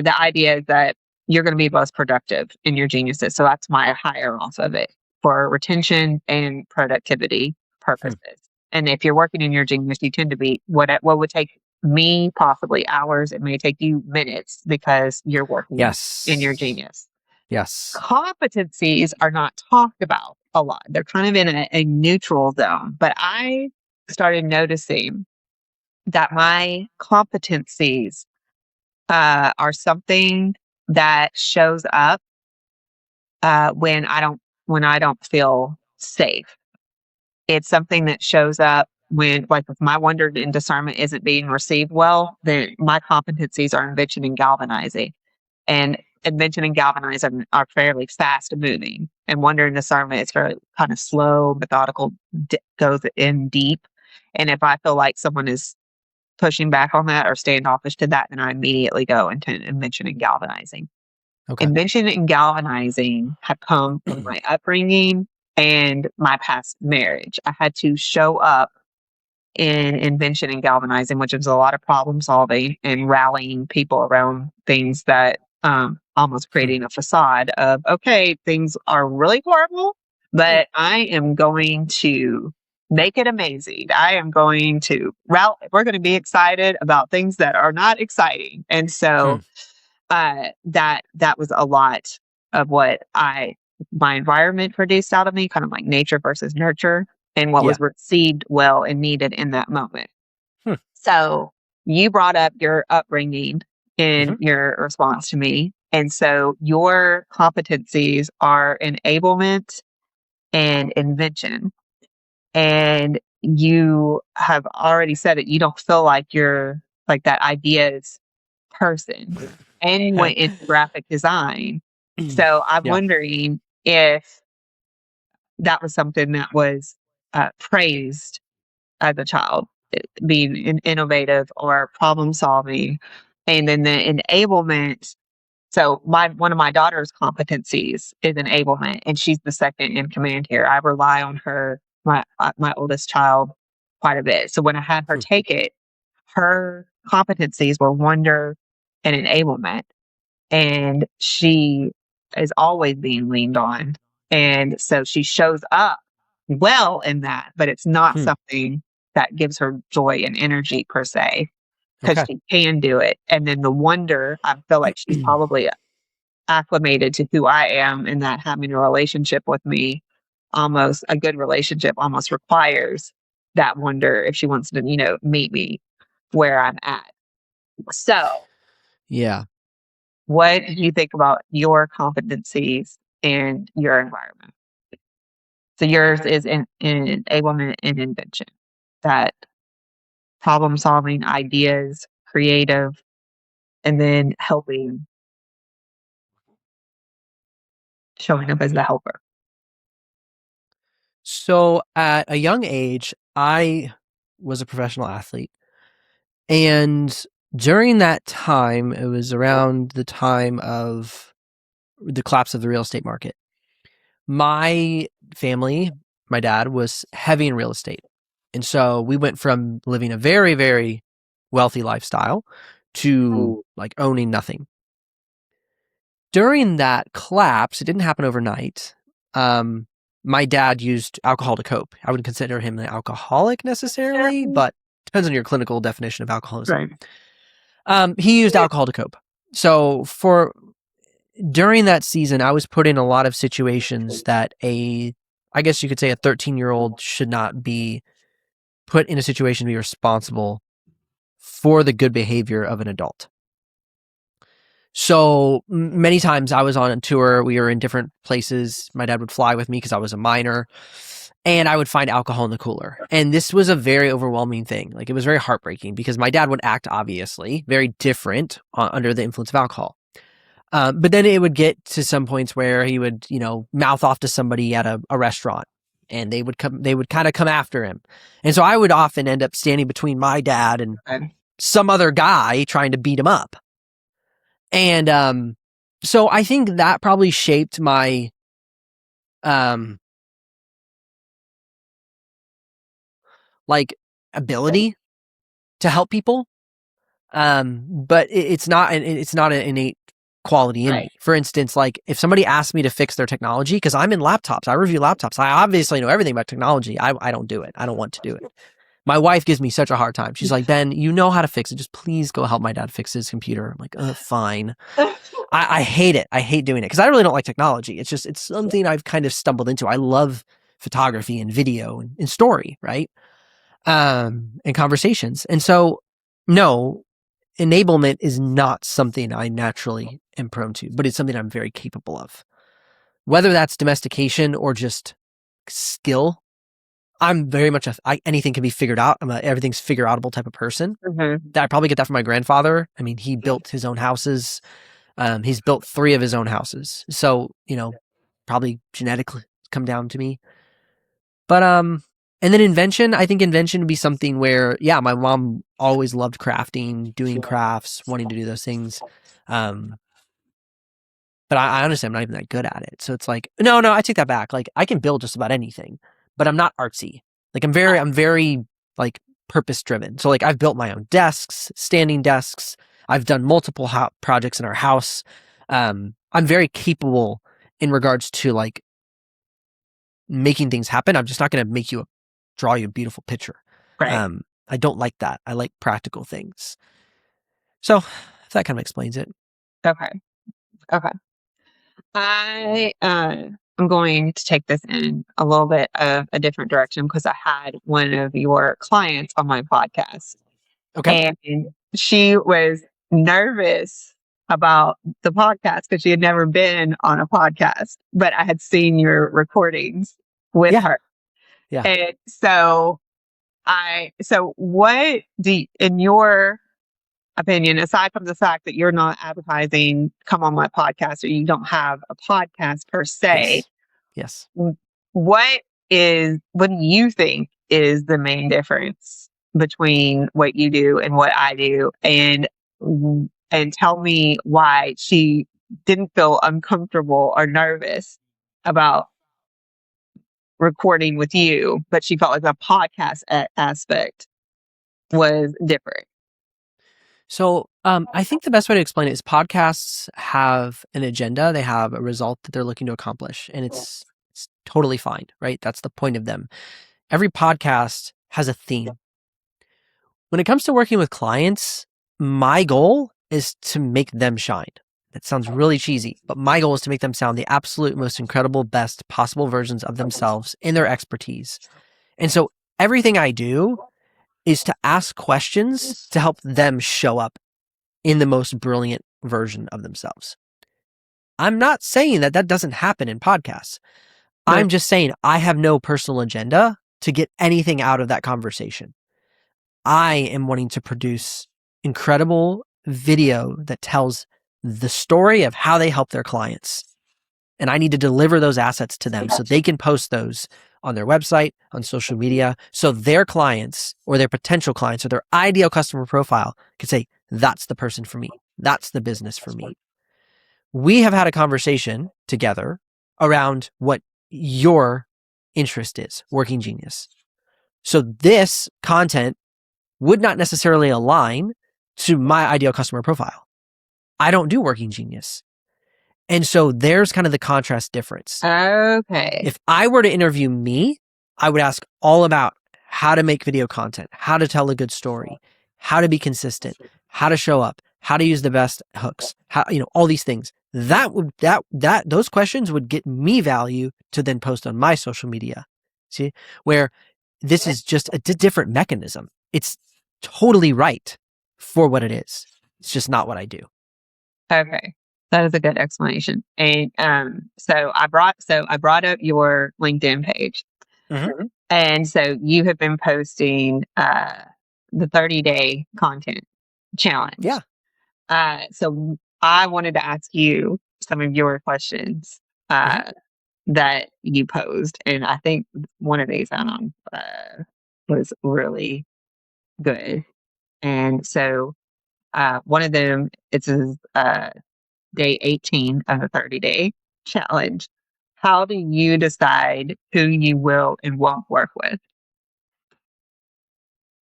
the idea is that you're going to be most productive in your geniuses. So that's my higher off of it for retention and productivity Hmm. purposes. And if you're working in your genius, you tend to be what would take me possibly hours, it may take you minutes because you're working in your Yes. genius. Yes. Competencies are not talked about a lot. They're kind of in a neutral zone. But I started noticing that my competencies are something that shows up when I don't feel safe. It's something that shows up when, like, if my wonder and discernment isn't being received well, then my competencies are invention and galvanizing. And invention and galvanizing are fairly fast moving, and wonder and discernment is very kind of slow, methodical, goes in deep. And if I feel like someone is pushing back on that or standoffish to that, then I immediately go into invention and galvanizing. Okay. Invention and galvanizing have come from my upbringing and my past marriage. I had to show up in invention and galvanizing, which is a lot of problem solving and rallying people around things that almost Hmm. creating a facade of, okay, things are really horrible, Hmm. but I am going to make it amazing. I am going to rally. We're going to be excited about things that are not exciting. And Hmm. so that was a lot of what I my environment produced out of me, kind of like nature versus nurture, and what Yeah. was received well and needed in that moment. Hmm. So you brought up your upbringing in Hmm. your response to me. And so your competencies are enablement and invention. And you have already said that you don't feel like you're like that ideas person, and you went into graphic design. So I'm Yeah. wondering if that was something that was praised as a child, being innovative or problem solving. And then the enablement. So one of my daughter's competencies is enablement, and she's the second in command here. I rely on her, my oldest child, quite a bit. So when I had her Hmm. take it, her competencies were wonder and enablement, and she is always being leaned on. And so she shows up well in that, but it's not Hmm. something that gives her joy and energy per se, because Okay. she can do it. And then the wonder, I feel like she's probably acclimated to who I am, and that having a relationship with me, almost a good relationship, almost requires that wonder if she wants to, meet me where I'm at. So, Yeah. what do you think about your competencies and your environment? So yours is in enablement and invention. That problem solving, ideas, creative, and then helping, showing up as the helper. So at a young age, I was a professional athlete. And during that time, it was around the time of the collapse of the real estate market. My family, my dad was heavy in real estate. And so we went from living a very, very wealthy lifestyle to like owning nothing. During that collapse, it didn't happen overnight. My dad used alcohol to cope. I wouldn't consider him an alcoholic necessarily, but depends on your clinical definition of alcoholism. Right. He used alcohol to cope. So during that season, I was put in a lot of situations that I guess you could say a 13-year-old should not be put in a situation to be responsible for the good behavior of an adult. So many times I was on a tour. We were in different places. My dad would fly with me because I was a minor, and I would find alcohol in the cooler. And this was a very overwhelming thing. Like, it was very heartbreaking because my dad would act obviously very different under the influence of alcohol. But then it would get to some points where he would, mouth off to somebody at a restaurant, and they would kind of come after him. And so I would often end up standing between my dad and Right. some other guy trying to beat him up. And so I think that probably shaped my like ability to help people. But it's not an innate quality in me. For instance, like if somebody asks me to fix their technology, because I'm in laptops, I review laptops. I obviously know everything about technology. I don't do it. I don't want to do it. My wife gives me such a hard time. She's like, Ben, you know how to fix it. Just please go help my dad fix his computer. I'm like, fine. I hate it. I hate doing it because I really don't like technology. It's something I've kind of stumbled into. I love photography and video and story, right? And conversations. And so, no, enablement is not something I naturally am prone to, but it's something I'm very capable of. Whether that's domestication or just skill, I'm very much anything can be figured out. I'm a everything's figure outable type of person. Mm-hmm. I probably get that from my grandfather. I mean, he built his own houses. He's built 3 of his own houses. So, probably genetically come down to me. But and then invention, I think invention would be something where, yeah, my mom always loved crafting, doing crafts, wanting to do those things. But I honestly, I'm not even that good at it. So it's like, no, I take that back. Like, I can build just about anything, but I'm not artsy. Like, I'm very like purpose driven. So like, I've built my own desks, standing desks. I've done multiple projects in our house. I'm very capable in regards to like making things happen. I'm just not going to draw you a beautiful picture. Right. I don't like that. I like practical things. So that kind of explains it. Okay. Okay. I'm going to take this in a little bit of a different direction because I had one of your clients on my podcast, Okay. and she was nervous about the podcast because she had never been on a podcast, but I had seen your recordings with Yeah. her. Yeah. And so what in your opinion, aside from the fact that you're not advertising, come on my podcast, or you don't have a podcast per se, Yes. what what do you think is the main difference between what you do and what I do? And tell me why she didn't feel uncomfortable or nervous about recording with you, but she felt like the podcast aspect was different. So I think the best way to explain it is podcasts have an agenda. They have a result that they're looking to accomplish, and it's totally fine, right? That's the point of them. Every podcast has a theme. When it comes to working with clients, my goal is to make them shine. That sounds really cheesy, but my goal is to make them sound the absolute most incredible, best possible versions of themselves in their expertise. And so everything I do is to ask questions to help them show up in the most brilliant version of themselves. I'm not saying that doesn't happen in podcasts. I'm just saying I have no personal agenda to get anything out of that conversation. I am wanting to produce incredible video that tells the story of how they help their clients. And I need to deliver those assets to them so they can post those on their website, on social media, so their clients or their potential clients or their ideal customer profile can say, that's the person for me. That's the business for me. We have had a conversation together around what your interest is, Working Genius. So this content would not necessarily align to my ideal customer profile. I don't do Working Genius. And so there's kind of the contrast difference. Okay. If I were to interview me, I would ask all about how to make video content, how to tell a good story, how to be consistent, how to show up, how to use the best hooks, how, all these things. Those questions would get me value to then post on my social media. See, where this is just a different mechanism. It's totally right for what it is. It's just not what I do. Okay. That is a good explanation. And so I brought up your LinkedIn page. Mhm. And so you have been posting the 30-day content challenge. Yeah. So I wanted to ask you some of your questions Mhm. that you posed. And I think one of these was really good. And so one of them, it says day 18 of a 30-day challenge. How do you decide who you will and won't work with?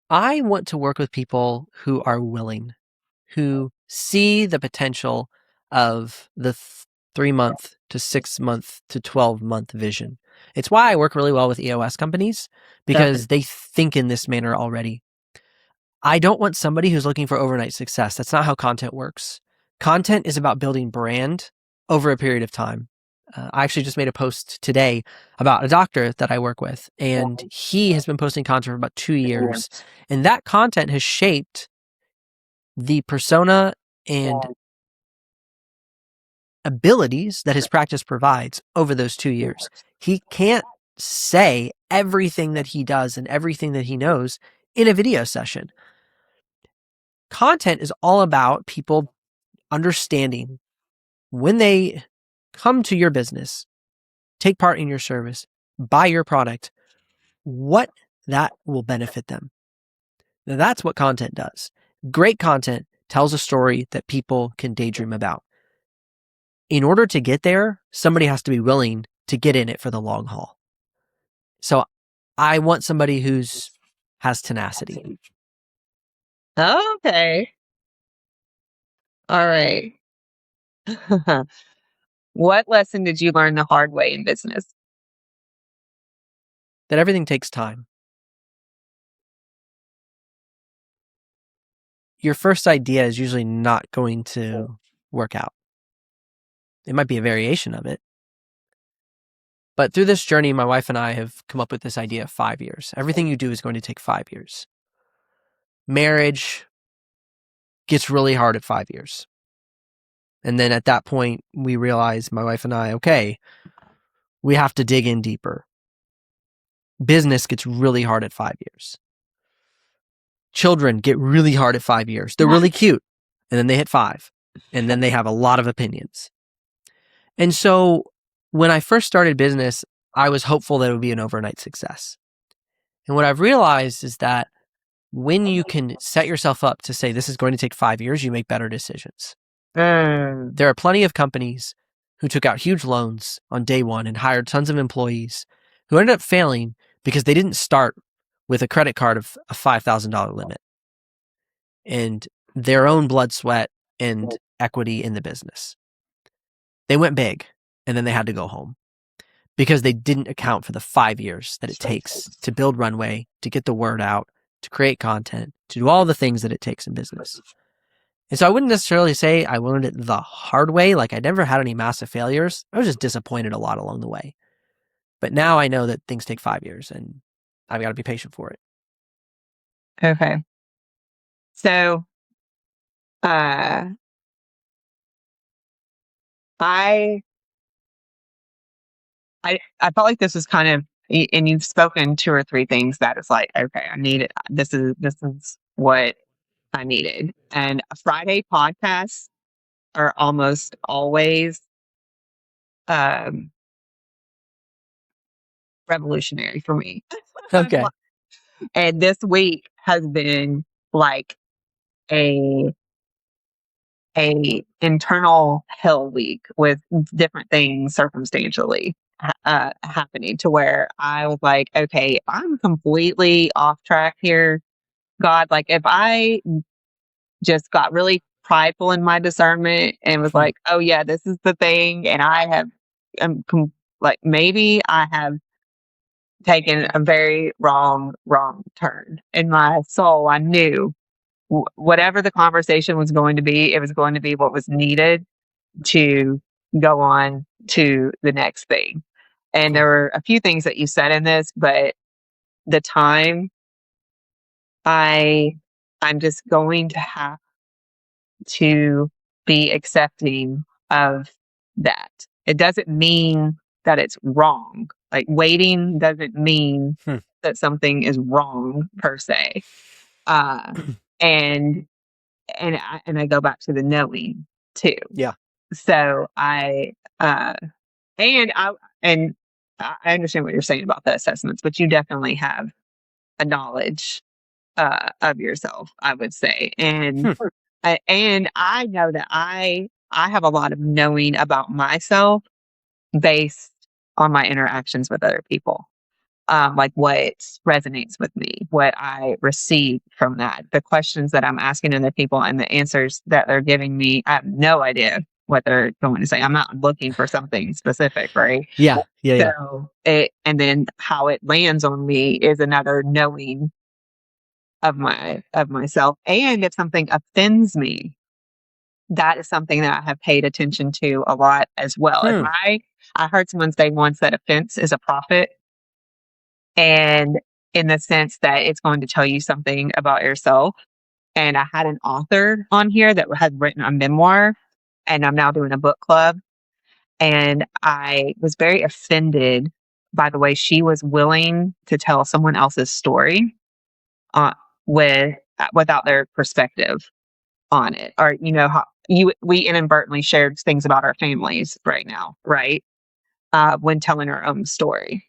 I want to work with people who are willing, who see the potential of the 3-month to 6-month to 12-month vision. It's why I work really well with EOS companies Okay. because they think in this manner already. I don't want somebody who's looking for overnight success. That's not how content works. Content is about building brand over a period of time. I actually just made a post today about a doctor that I work with, and he has been posting content for about 2 years. And that content has shaped the persona and abilities that his practice provides over those 2 years. He can't say everything that he does and everything that he knows in a video session. Content is all about people understanding when they come to your business, take part in your service, buy your product, what that will benefit them. Now, that's what content does. Great content tells a story that people can daydream about. In order to get there, somebody has to be willing to get in it for the long haul. So I want somebody who's has tenacity. Okay. All right. What lesson did you learn the hard way in business? That everything takes time. Your first idea is usually not going to work out. It might be a variation of it. But through this journey, my wife and I have come up with this idea of 5 years. Everything you do is going to take 5 years. Marriage gets really hard at 5 years. And then at that point, we realize, my wife and I, okay, we have to dig in deeper. Business gets really hard at 5 years. Children get really hard at 5 years. They're really cute. And then they hit 5. And then they have a lot of opinions. And so when I first started business, I was hopeful that it would be an overnight success. And what I've realized is that when you can set yourself up to say, this is going to take 5 years, you make better decisions. Mm. There are plenty of companies who took out huge loans on day one and hired tons of employees who ended up failing because they didn't start with a credit card of a $5,000 limit and their own blood, sweat, and equity in the business. They went big and then they had to go home because they didn't account for the 5 years that it takes to build runway, to get the word out, to create content, to do all the things that it takes in business. And so I wouldn't necessarily say I learned it the hard way. Like I never had any massive failures. I was just disappointed a lot along the way. But now I know that things take 5 years and I've got to be patient for it. Okay. So uh I I felt like this was kind of, and you've spoken two or three things that is like, okay, I need it. This is what I needed. And Friday podcasts are almost always um, revolutionary for me. Okay. And this week has been like a internal hell week with different things circumstantially happening to where I was like, okay, I'm completely off track here. God, like if I just got really prideful in my discernment and was Hmm. like, oh yeah, this is the thing, and I have, like maybe I have taken a very wrong turn in my soul. I knew whatever the conversation was going to be, it was going to be what was needed to go on to the next thing. And there Cool. were a few things that you said in this, but the time I I'm just going to have to be accepting of that. It doesn't mean that it's wrong. Like waiting doesn't mean Hmm. that something is wrong per se. Uh, and and I go back to the knowing too. Yeah. So uh and I and I understand what you're saying about the assessments, but you definitely have a knowledge of yourself, I would say. Hmm. And I know that I have a lot of knowing about myself based on my interactions with other people. Like what resonates with me, what I receive from that, the questions that I'm asking other people, and the answers that they're giving me. I have no idea what they're going to say. I'm not looking for something specific, right? Yeah. Yeah. Yeah. So and then how it lands on me is another knowing of myself. And if something offends me, that is something that I have paid attention to a lot as well. If Hmm. I heard someone say once that offense is a prophet, and in the sense that it's going to tell you something about yourself. And I had an author on here that had written a memoir, and I'm now doing a book club. And I was very offended by the way she was willing to tell someone else's story uh, with without their perspective on it, or how we inadvertently shared things about our families right now, right? When telling our own story.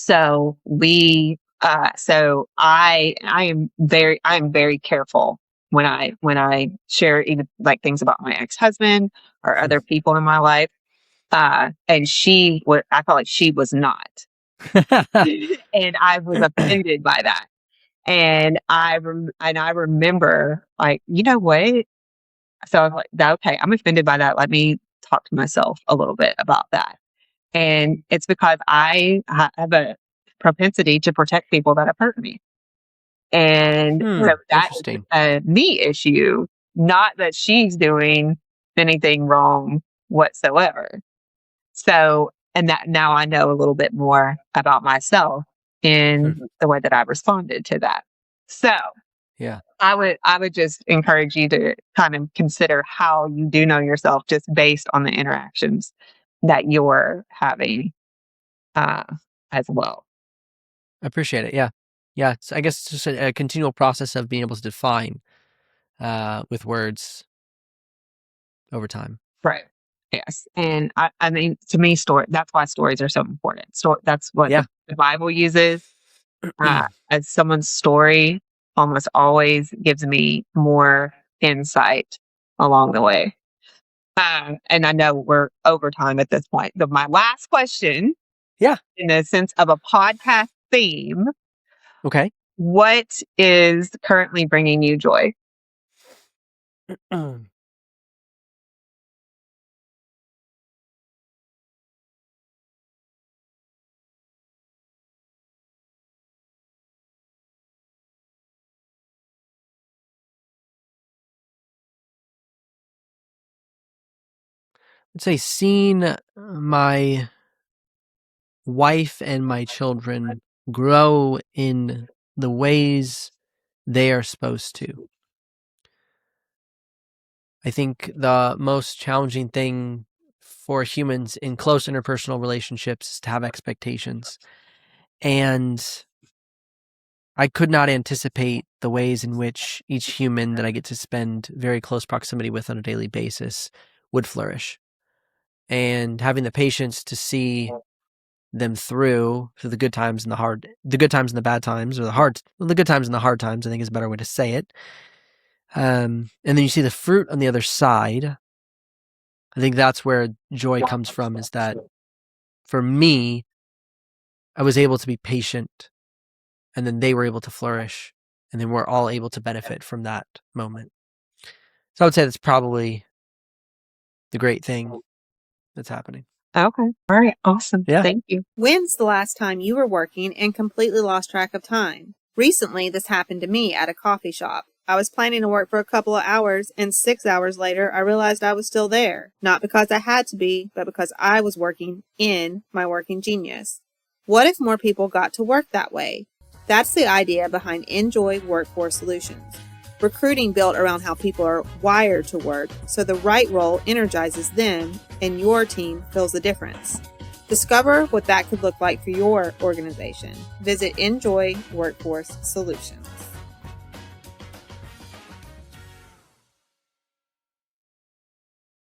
I am very careful when I share even like things about my ex-husband or Hmm. other people in my life. And I felt like she was not. And I was offended by that. And I remember like, you know what? So I was like, okay, I'm offended by that. Let me talk to myself a little bit about that. And it's because have a propensity to protect people that have hurt me. And Hmm. so that is Interesting. a me issue, not that she's doing anything wrong whatsoever. So, and that now I know a little bit more about myself Hmm. in the way that I responded to that. So, Yeah. I would just encourage you to kind of consider how you do know yourself just based on the interactions that you're having uh, as well. I appreciate it. Yeah. Yeah. So I guess it's just a continual process of being able to define with words over time. Right. Yes. And I mean, to me, that's why stories are so important. So that's what Yeah. the Bible uses. As someone's story almost always gives me more insight along the way. And I know we're over time at this point. But my last question, Yeah. in the sense of a podcast theme, Okay. what is currently bringing you joy? I'd say seeing my wife and my children grow in the ways they are supposed to. I think the most challenging thing for humans in close interpersonal relationships is to have expectations. And I could not anticipate the ways in which each human that I get to spend very close proximity with on a daily basis would flourish. And having the patience to see them through the good times and the good times and the bad times, or the good times and the hard times, I think is a better way to say it. And then you see the fruit on the other side. I think that's where joy comes from, is that for me, I was able to be patient, and then they were able to flourish, and then we're all able to benefit from that moment. So I would say that's probably the great thing that's happening. Okay. All right. Awesome. Yeah. Thank you. When's the last time you were working and completely lost track of time? Recently, this happened to me at a coffee shop. I was planning to work for a couple of hours, and 6 hours later, I realized I was still there. Not because I had to be, but because I was working in my working genius. What if more people got to work that way? That's the idea behind Enjoy Workforce Solutions. Recruiting built around how people are wired to work, so the right role energizes them and your team feels the difference. Discover what that could look like for your organization. Visit Enjoy Workforce Solutions.